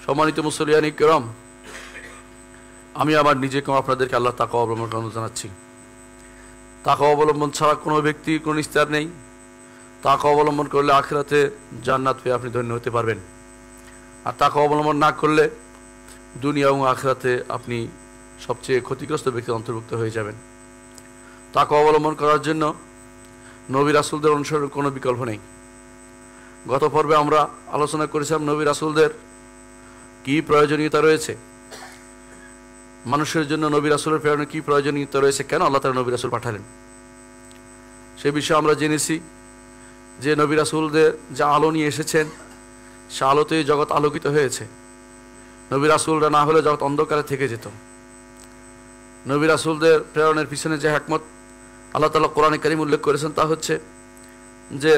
সম্মানিত মুসলিয়ানি কিরাম, আমি আমার নিজেকে আপনাদেরকে আল্লাহ তাকওয়া অবলম্বন করানো জানাচ্ছি। তাকওয়া অবলম্বন ছাড়া কোনো ব্যক্তির কোনো নিস্তার নেই। তাকওয়া অবলম্বন করলে আখিরাতে জান্নাত পেয়ে আপনি ধন্য হতে পারবেন, আর তাকওয়া অবলম্বন না করলে দুনিয়া এবং আখিরাতে আপনি সবচেয়ে ক্ষতিগ্রস্ত ব্যক্তির অন্তর্ভুক্ত হয়ে যাবেন। তাকওয়া অবলম্বন করার জন্য নবী রাসূলদের অনুসরণের কোনো বিকল্প নেই। গত পর্বে আমরা আলোচনা করেছিলাম নবী রাসূলদের কি প্রয়োজনীয়তা রয়েছে, মানুষের জন্য নবী রাসূলের প্রেরণে কি প্রয়োজনীয়তা রয়েছে, কেন আল্লাহ তাআলা নবী রাসূল পাঠালেন। সে বিষয়ে আমরা জেনেছি যে নবী রাসূলদের যা আলো নিয়ে এসেছেন সে আলোতেই জগৎ আলোকিত হয়েছে। নবী রাসূলরা না হলে জগৎ অন্ধকারে থেকে যেত। নবী রাসূলদের প্রেরণের পিছনে যে হিকমত আল্লাহ তাআলা কোরআনে কারীম উল্লেখ করেছেন তা হচ্ছে যে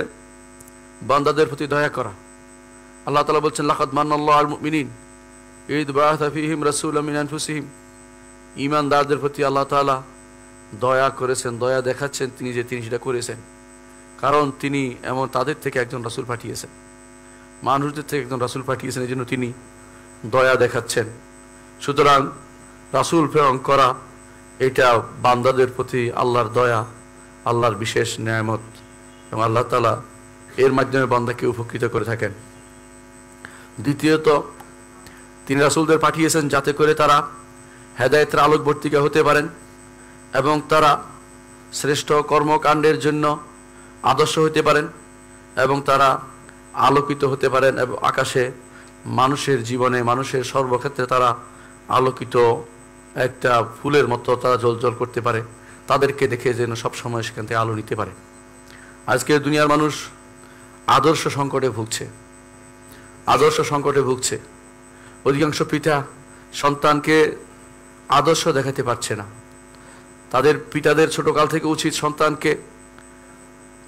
বান্দাদের প্রতি দয়া করা। আল্লাহ তাআলা বলছেন, লাকাদ মান্নাল্লাহু আলাল মুমিনিন ইদ বাআসা ফীহিম রাসূলাম মিন আনফুসিহিম। ঈমানদারদের প্রতি আল্লাহ তাআলা দয়া করেছেন, দয়া দেখাচ্ছেন তিনি সেটা করেছেন, কারণ তিনি এমন তাদের থেকে একজন রাসূল পাঠিয়েছেন, মানুষদের থেকে একজন রাসূল পাঠিয়েছেন, এই জন্য তিনি দয়া দেখাচ্ছেন। সুতরাং রাসূল প্রেরণ করা এটা বান্দাদের প্রতি আল্লাহর দয়া, আল্লাহর বিশেষ নেয়ামত, এবং আল্লাহ তাআলা এর মাধ্যমে বান্দাকে উপকৃত করে থাকেন। দ্বিতীয়ত, তিনি রাসূলদের পাঠিয়েছেন যাতে করে তারা হেদায়েতের আলোকবর্তিকা হতে পারেন এবং তারা শ্রেষ্ঠ কর্মকাণ্ডের জন্য আদর্শ হতে পারেন এবং তারা আলোকিত হতে পারেন এবং আকাশে মানুষের জীবনে মানুষের সর্বক্ষেত্রে তারা আলোকিত একটা ফুলের মতো তারা জ্বলজ্বল করতে পারে, তাদেরকে দেখে যেন সবসময় সেখান থেকে আলো নিতে পারে। আজকে দুনিয়ার মানুষ আদর্শ সংকটে ভুগছে। অধিকাংশ পিতা সন্তানকে আদর্শ দেখাতে পারছে না। তাদের পিতাদের ছোটকাল থেকে উচিত সন্তানকে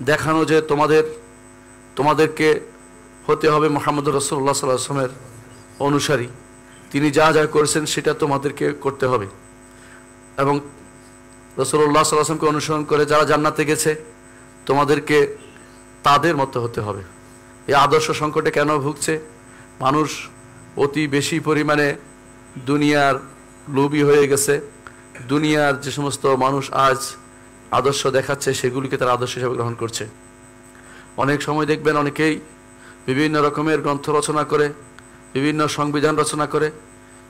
দেখানো যে তোমাদেরকে হতে হবে মুহাম্মদুর রাসূলুল্লাহ সাল্লাল্লাহু আলাইহি ওয়াসাল্লামের অনুসারী, তিনি যা যা করেছেন সেটা তোমাদেরকে করতে হবে, এবং রাসূলুল্লাহ সাল্লাল্লাহু আলাইহি ওয়াসাল্লামকে অনুসরণ করে যারা জান্নাতে গেছে তোমাদেরকে তাদের মতো হতে হবে। এই আদর্শ সংকটে কেন ভুগছে? মানুষ অতি বেশি পরিমাণে দুনিয়ার লোভী হয়ে গেছে। দুনিয়ার যে সমস্ত মানুষ আজ আদর্শ দেখাচ্ছে সেগুলিকে তারা আদর্শ হিসেবে গ্রহণ করছে। অনেক সময় দেখবেন অনেকেই বিভিন্ন রকমের গ্রন্থ রচনা করে, বিভিন্ন সংবিধান রচনা করে,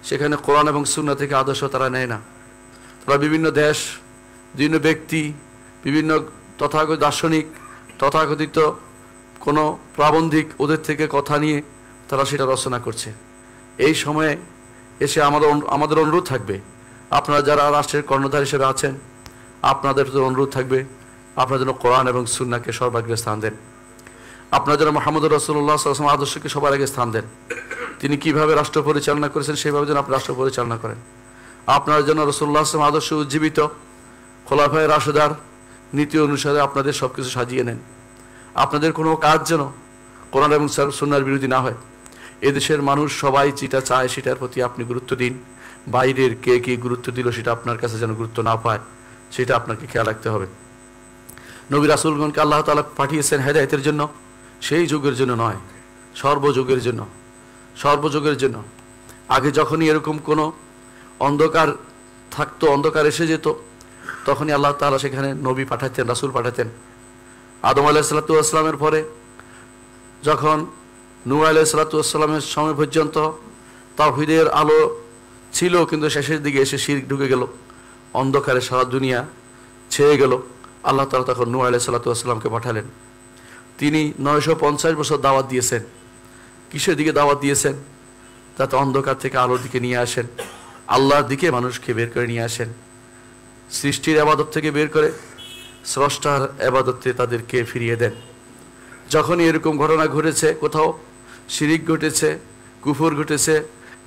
সেখানে কোরআন এবং সুন্নাহ থেকে আদর্শ তারা নেয় না। তারা বিভিন্ন দেশ, বিভিন্ন ব্যক্তি, বিভিন্ন তথাগত দার্শনিক, তথাকথিত কোনো প্রাবন্ধিক ওদের থেকে কথা নিয়ে তারা সেটা রচনা করছে। এই সময়ে এসে আমাদের অনুরোধ থাকবে, আপনারা যারা রাষ্ট্রের কর্ণধার হিসেবে আছেন আপনাদের অনুরোধ থাকবে আপনারা যেন কোরআন এবং সুন্নাহকে সর্বাগ্রে স্থান দেন। আপনারা যেন মুহাম্মদুর রাসূলুল্লাহ সাল্লাল্লাহু আলাইহি ওয়াসাল্লাম আদর্শকে সবার আগে স্থান দেন। তিনি কিভাবে রাষ্ট্র পরিচালনা করেছেন সেভাবে যেন আপনি রাষ্ট্র পরিচালনা করেন। আপনারা যেন রাসূলুল্লাহ সাল্লাল্লাহু আলাইহি ওয়াসাল্লাম আদর্শ উজ্জীবিত খোলাফায়ে রাশেদার নীতি অনুসারে আপনাদের সব কিছু সাজিয়ে নেন। আপনাদের কোনো কাজ যেন কোরআন এবং সুন্নাহর বিরোধী না হয়। এদেশের মানুষ সবাই যেটা চায় সেটার প্রতি আপনি গুরুত্ব দিন। বাইরের কে কি গুরুত্ব দিল সেটা আপনার কাছে যেন গুরুত্ব না পায়, সেটা আপনাকে খেয়াল রাখতে হবে। নবী রাসূলগণকে আল্লাহ তাআলা পাঠিয়েছেন হেদায়েতের জন্য, সেই যুগের জন্য নয়, সর্বযুগের জন্য। আগে যখনই এরকম কোনো অন্ধকার থাকতো, অন্ধকার এসে যেত, তখনই আল্লাহ তাআলা সেখানে নবী পাঠাতেন, রাসূল পাঠাতেন। আদম আলাইহিস সালাতু ওয়াস সালামের পরে যখন নূহ আলাইহিস সালাতু ওয়াস সালামের সময় পর্যন্ত তাওহীদের আলো ছিল, কিন্তু শেষের দিকে এসে শিরক ঢুকে গেল, অন্ধকারে সারা দুনিয়া ছেয়ে গেল। আল্লাহ তাআলা তখন নূহ আলাইহিস সালাতু ওয়াস সালামকে পাঠালেন। তিনি 950 বছর দাওয়াত দিয়েছেন। কিসের দিকে দাওয়াত দিয়েছেন? যাতে অন্ধকার থেকে আলোর দিকে নিয়ে আসেন, আল্লাহর দিকে মানুষকে বের করে নিয়ে আসেন, সৃষ্টির ইবাদত থেকে বের করে স্রষ্টার ইবাদতে তাদেরকে ফিরিয়ে দেন। যখনই এরকম ঘটনা ঘটেছে, কোথাও শিরিক ঘটেছে, কুফর ঘটেছে,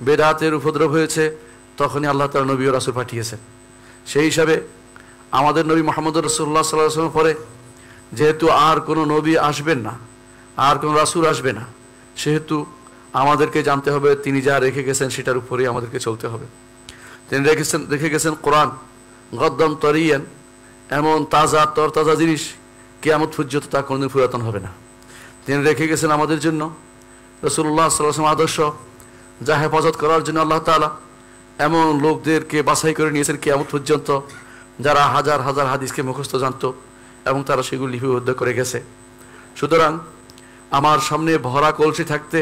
বেদাতের উপদ্রব হয়েছে, তখনই আল্লাহ তাআলা নবী ও রাসূল পাঠিয়েছেন। সেই হিসাবে আমাদের নবী মুহাম্মদুর রাসূলুল্লাহ সাল্লাল্লাহু আলাইহি ওয়াসাল্লামের পরে যেহেতু আর কোনো নবী আসবেন না, আর কোনো রাসূল আসবে না, সেহেতু আমাদেরকে জানতে হবে তিনি যা রেখে গেছেন সেটার উপরেই আমাদেরকে চলতে হবে। তিনি রেখে গেছেন কোরআন গদ্দাম তরিয়ান, এমন তাজা তরতাজা জিনিস কিয়ামত পর্যন্ত তা কোনোদিন পুরাতন হবে না। তিনি রেখে গেছেন আমাদের জন্য রাসূলুল্লাহ সাল্লাল্লাহু আলাইহি ওয়াসাল্লাম আদর্শ, যা হেফাজত করার জন্য আল্লাহ তাআলা এমন লোকদেরকে বাছাই করে নিয়েছেন কিয়ামত পর্যন্ত, যারা হাজার হাজার হাদিসকে মুখস্থ জানত এবং তারা সেগুলি লিপিবদ্ধ করে গেছে। সুতরাং আমার সামনে ভরা কলসি থাকতে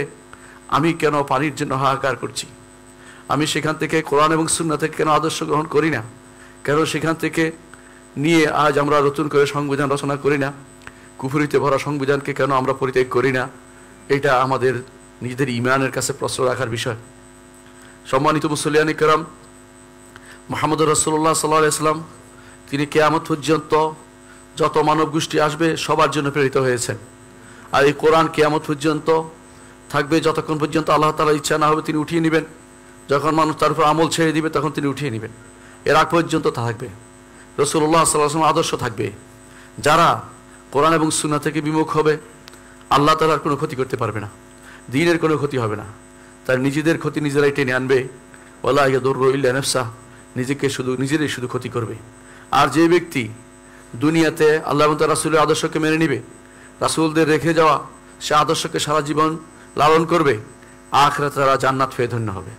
আমি কেন পানির জন্য হাহাকার করছি? আমি সেখান থেকে কোরআন এবং সুন্নাহ থেকে কেন আদর্শ গ্রহণ করি না? কেন সেখান থেকে নিয়ে আজ আমরা নতুন করে সংবিধান রচনা করি না? কুফরিতে ভরা সংবিধানকে কেন আমরা পরিত্যাগ করি না? এটা আমাদের নিজেদের ঈমানের কাছে প্রশ্ন রাখার বিষয়। সম্মানিত মুসল্লিয়ানে কেরাম, মুহাম্মদ রাসূলুল্লাহ সাল্লাল্লাহু আলাইহি ওয়াসাল্লাম তিনি কিয়ামত পর্যন্ত যত মানব গোষ্ঠী আসবে সবার জন্য প্রেরিত হয়েছেন। আর এই কোরআন কিয়ামত পর্যন্ত থাকবে, যতক্ষণ পর্যন্ত আল্লাহ তাআলার ইচ্ছা না হবে তিনি উঠিয়ে নেবেন। যখন মানুষ তার উপর আমল ছেড়ে দিবে তখন তিনি উঠিয়ে নেবেন। এর আগ পর্যন্ত তা থাকবে। রাসূলুল্লাহ সাল্লাল্লাহু আলাইহি ওয়াসাল্লাম আদর্শ থাকবে। যারা কোরআন এবং সুন্নাহ থেকে বিমুখ হবে আল্লাহ তাআলার কোনো ক্ষতি করতে পারবে না, দ্বীনের কোনো ক্ষতি হবে না। তার নিজেদের ক্ষতি নিজেরাই টেনে আনবে। ওয়ালা ইয়াদুররু ইল্লা নাফসাহ, নিজেরাই শুধু ক্ষতি করবে। আর যে ব্যক্তি দুনিয়াতে আল্লাহ এবং তার রাসূলের আদর্শকে মেনে নিবে, রাসূলদের রেখে যাওয়া সে আদর্শকে সারা জীবন লালন করবে, আখিরাতে তারা জান্নাত পেয়ে ধন্য হবে।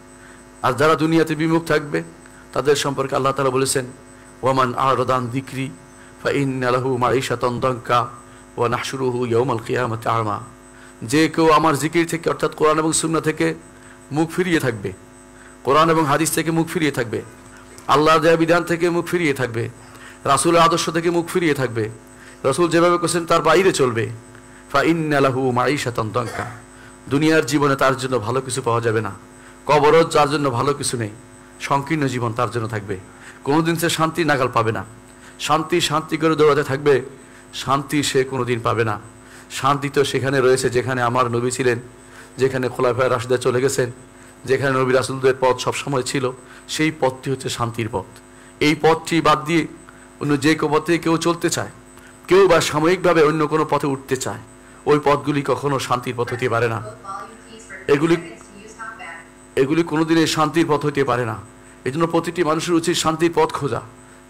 আর যারা দুনিয়াতে বিমুখ থাকবে তাদের সম্পর্কে আল্লাহ তাআলা বলেছেন, ওয়ামান আ'রাদা আন যিকরি ফাইন্না লাহু মাঈশাতান দানকা ওয়া নাহশুরুহু ইয়াওমাল কিয়ামাতি আমা। যে কেউ আমার জিকির থেকে অর্থাৎ কোরআন এবং সুন্নাহ থেকে মুখ ফিরিয়ে থাকবে, কোরআন এবং হাদিস থেকে মুখ ফিরিয়ে থাকবে, আল্লাহর দেয়া বিধান থেকে মুখ ফিরিয়ে থাকবে, রাসূলের আদর্শ থেকে মুখ ফিরিয়ে থাকবে, রাসূল যেভাবে করেছেন তার বাইরে চলবে, ফাইন্না লাহু মাঈশাতান দানকা, দুনিয়ার জীবনে তার জন্য ভালো কিছু পাওয়া যাবে না। কবরও যার জন্য ভালো কিছু নেই, সংকীর্ণ জীবন তার জন্য থাকবে। কোনোদিন সে শান্তি নাগাল পাবে না। শান্তি করে দৌড়াতে থাকবে, শান্তি সে কোনোদিন পাবে না। শান্তি তো সেখানে রয়েছে যেখানে আমার নবী ছিলেন, যেখানে খোলাফায়ে রাশিদা চলে গেছেন, যেখানে নবী রাসূলদের পথ সবসময় ছিল, সেই পথটি হচ্ছে শান্তির পথ। এই পথটি বাদ দিয়ে অন্য যে পথে কেউ চলতে চায়, কেউ বা সাময়িকভাবে অন্য কোনো পথে উঠতে চায়, ওই পথগুলি কখনো শান্তির পথ হতে পারে না। এগুলি কোনোদিনই শান্তির পথ হতে পারে না। এই জন্য প্রতিটি মানুষের উচিত শান্তির পথ খোঁজা।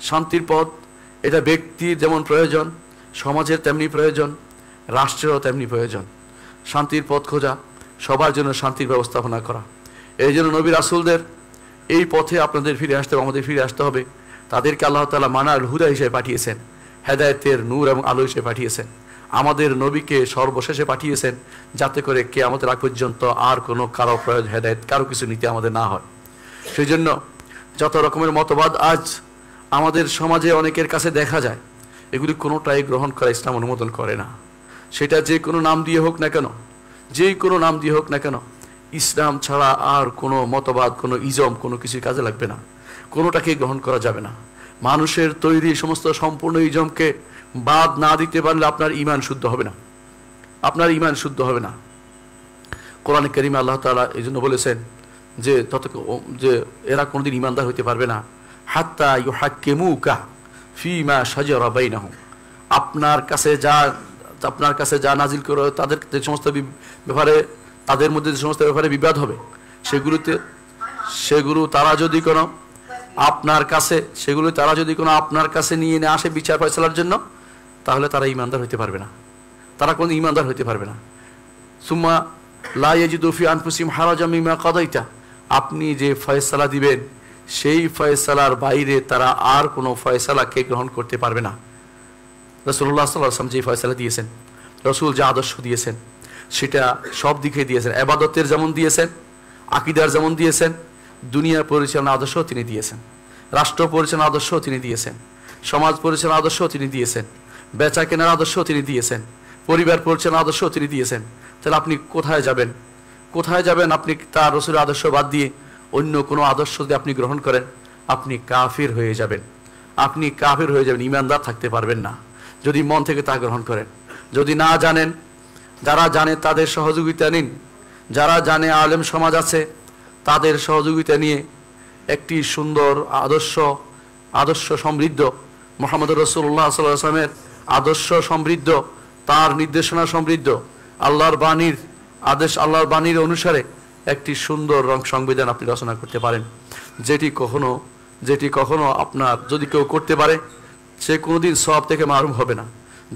শান্তির পথ এটা ব্যক্তির যেমন প্রয়োজন, সমাজের তেমনি প্রয়োজন, রাষ্ট্রেরও তেমনি প্রয়োজন। শান্তির পথ খোঁজা, সবার জন্য শান্তির ব্যবস্থাপনা করা। এই জন্য নবী রাসূলদের এই পথে আপনাদের ফিরে আসতে হবে, আমাদের ফিরে আসতে হবে। তাদেরকে আল্লাহ তাআলা মানার হুদা হিসেবে পাঠিয়েছেন, হেদায়েতের নূর এবং আলো হিসেবে পাঠিয়েছেন। আমাদের নবীকে সর্বশেষে পাঠিয়েছেন যাতে করে কিয়ামতের আগ পর্যন্ত আর কোনো কারো প্রয়োজন হেদায়েত কারো কিছু নিতে আমাদের না হয়। সেই জন্য যত রকমের মতবাদ আজ আমাদের সমাজে অনেকের কাছে দেখা যায়, এগুলি কোনোটাই গ্রহণ করা ইসলাম অনুমোদন করে না। সেটা যে কোনো নাম দিয়ে হোক না কেন, যেই কোনো নাম দিয়ে হোক না কেন, ইসলাম ছাড়া আর কোনো মতবাদ, কোনো ইজম, কোনো কিছুই কাজে লাগবে না। কোনোটাকেই গ্রহণ করা যাবে না। মানুষের তৈরি সমস্ত সম্পূর্ণ ইজমকে বাদ না দিতে পারলে আপনার ঈমান শুদ্ধ হবে না, আপনার ঈমান শুদ্ধ হবে না। কোরআনে কারীমে আল্লাহ তাআলা এই জন্য বলেছেন যে এরা কোনোদিন ঈমানদার হইতে পারবে না, হাত্তা ইউহাক্কিমুকা ফীমা শাজারা বাইনাহুম, আপনার কাছে যা নাজিল করে তাদের যে সমস্ত ব্যাপারে, তাদের মধ্যে যে সমস্ত ব্যাপারে বিবাদ হবে সেগুলো তারা যদি কোনো আপনার কাছে নিয়ে আসে বিচার ফয়সালার জন্য, তাহলে তারা ঈমানদার হইতে পারবে না, তারা কোনো ঈমানদার হইতে পারবে না। সুম্মা লা ইয়াজিদু ফি আনফুসিহিম হারাজাম মিম্মা কাদাইতা, আপনি যে ফয়সালা দিবেন সেই ফয়সালার বাইরে তারা আর কোনো ফয়সালাকে গ্রহণ করতে পারবে না। রাসূলুল্লাহ সাল্লাল্লাহু আলাইহি ওয়াসাল্লাম যে ফয়সালা দিয়েছেন, রাসূল যে আদর্শ দিয়েছেন, সেটা সব দিকে দিয়েছেন। ইবাদতের যেমন দিয়েছেন, আকীদার যেমন দিয়েছেন, দুনিয়া পরিচালনা আদর্শ তিনি দিয়েছেন, রাষ্ট্র পরিচালনা আদর্শ তিনি দিয়েছেন, সমাজ পরিচালনা আদর্শ তিনি দিয়েছেন, বেচা কেনার আদর্শ তিনি দিয়েছেন, পরিবার পরিচালনা আদর্শ তিনি দিয়েছেন। তাহলে আপনি কোথায় যাবেন? আপনি তার রাসূলের আদর্শ বাদ দিয়ে অন্য কোনো আদর্শ যদি আপনি গ্রহণ করেন, আপনি কাফির হয়ে যাবেন, ঈমানদার থাকতে পারবেন না যদি মন থেকে তা গ্রহণ করেন। যদি না জানেন, যারা জানে তাদের সহযোগিতা নিন, যারা জানে আলেম সমাজ আছে তাদের সহযোগিতা নিয়ে একটি সুন্দর আদর্শ সমৃদ্ধ মুহাম্মদ রাসূলুল্লাহ সাল্লাল্লাহু আলাইহি ওয়াসাল্লামের আদর্শ সমৃদ্ধ, তার নির্দেশনা সমৃদ্ধ, আল্লাহর বাণীর অনুসারে একটি সুন্দর সংবিধান আপনি রচনা করতে পারেন, যেটি কখনো আপনার যদি কেউ করতে পারে সে কোনোদিন সওয়াব থেকে মাহরুম হবে না।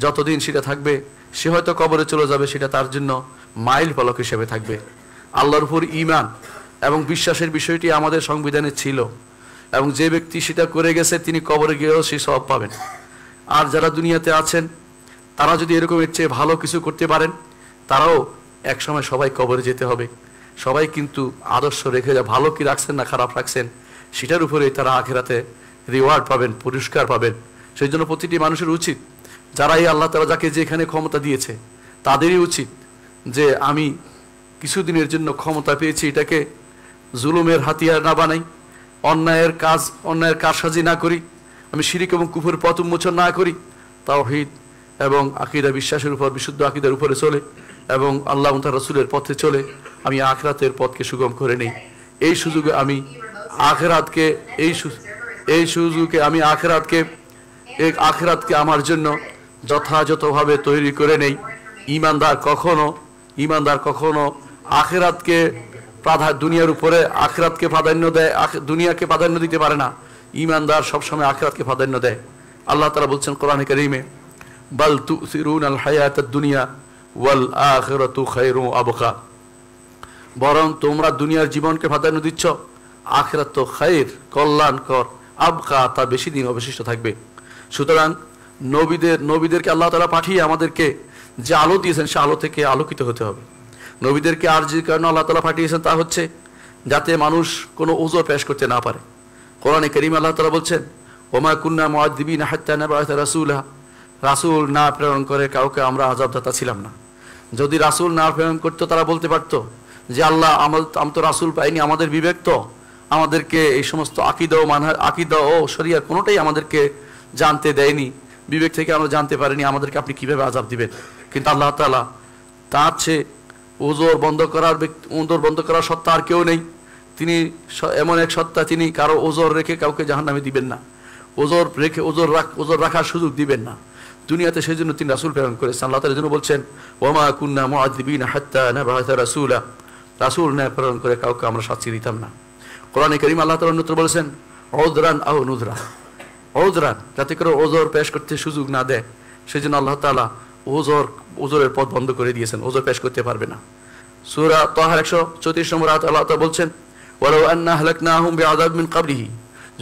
যতদিন সেটা থাকবে সে হয়তো কবরে চলে যাবে, সেটা তার জন্য মাইল ফলক হিসেবে থাকবে। আল্লাহর উপর ঈমান, এবং বিশ্বাসের বিষয়টি আমাদের সংবিধানে ছিল, এবং যে ব্যক্তি সেটা করে গেছে তিনি কবরে গিয়েও সেই সওয়াব পাবেন। আর যারা দুনিয়াতে আছেন তারা যদি এরকম এর চেয়ে ভালো কিছু করতে পারেন, তারাও একসময় সবাই কবরে যেতে হবে। সবাই কিন্তু আদর্শ রেখে যা ভালো কি রাখছেন না খারাপ রাখছেন সেটার উপরেই তারা আখিরাতে রিওয়ার্ড পাবেন, পুরস্কার পাবেন। সেই জন্য প্রতিটি মানুষের উচিত, যারা এই আল্লাহ তাআলা যাকে যেখানে ক্ষমতা দিয়েছে তাদেরই উচিত যে আমি কিছুদিনের জন্য ক্ষমতা পেয়েছি এটাকে জুলুমের হাতিয়ার না বানাই, অন্যায়ের কারসাজি না করি, আমি শিরিক এবং কুফরের পথ উন্মোচন না করি, তাওহীদ এবং আকীদা বিশ্বাসের উপর, বিশুদ্ধ আকীদার উপরে চলে এবং আল্লাহ ও তার রাসূলের পথে চলে আমি আখিরাতের পথকে সুগম করে নেই। এই সুযোগে আমি আখিরাতকে আমার জন্য যথাযথভাবে তৈরি করে নেই। ঈমানদার কখনো আখিরাতকে দুনিয়ার উপরে আখিরাতকে প্রাধান্য দেয়, দুনিয়াকে প্রাধান্য দিতে পারে না। ঈমানদার সবসময় আখিরাতকে প্রাধান্য দেয়। আল্লাহ তাআলা বলছেন কোরআনে কারীমে, বাল তুসিরুনাল হায়াতাদ দুনিয়া ওয়াল আখিরাতু খায়রুন আবকা, বরং তোমরা দুনিয়ার জীবনকে প্রাধান্য দিচ্ছ, আখিরাত তো খায়র, কল্যাণকর, আবকা, তা বেশি দিন অবশিষ্ট থাকবে। সুতরাং নবীদেরকে আল্লাহ তাআলা পাঠিয়ে আমাদেরকে যে আলো দিয়েছেন সে আলো থেকে আলোকিত হতে হবে। নবীদেরকে আর যে কারণে আল্লাহ তাআলা পাঠিয়েছেন তা হচ্ছে যাতে মানুষ কোনো ওজর পেশ করতে না পারে। কোরআনে কারীমে আল্লাহ তাআলা বলছেন, ওমা কুন্না মুআযযিবিনা হাত্তা নাবআসা রাসূলা, রাসূল না প্রেরণ করে কাউকে আমরা আযাবদাতা ছিলাম না। যদি রাসূল না প্রেরণ করতো তারা বলতে পারতো যে আল্লাহ আমি তো রাসূল পাইনি, আমাদের বিবেক তো আমাদেরকে এই সমস্ত আকীদা ও শরিয়াত কোনোটাই আমাদেরকে জানতে দেয়নি, বিবেক থেকে আমরা জানতে পারিনি, আমাদেরকে আপনি কিভাবে আযাব দিবেন। কিন্তু আল্লাহ তাআলা তার চেয়ে ওজর বন্ধ করার সত্তা আর কেউ নেই। তিনি এমন এক সত্তা, তিনি কারো ওজর রেখে কাউকে জাহান্নামে দিবেন না, ওজর রাখার সুযোগ দিবেন না দুনিয়াতে। সেই জন্য তিনি রাসূল প্রেরণ করেছেন। আল্লাহ তাআলা জন্য বলছেন, ওমা কুন্না মুআযযিবিনা হাত্তা নাবআসা রাসূলা, রাসূল না প্রেরণ করে কাউকে আমরা শাস্তি দিতাম না। কোরআনে কারীমে আল্লাহ তাআলা অন্যত্র বলেছেন, উযরান আও নুযরা, উযরান, যাতে করে ওজর পেশ করতে সুযোগ না দেয়। সেই জন্য আল্লাহ তাআলা ওজরের পথ বন্ধ করে দিয়েছেন, ওজর পেশ করতে পারবে না। সূরা তাহা 134 নম্বর আয়াতে আল্লাহ তাআলা বলছেন, ওয়ালাউ আন্না আহলাকনাহুম বিআযাব মিন ক্বাবলিহি,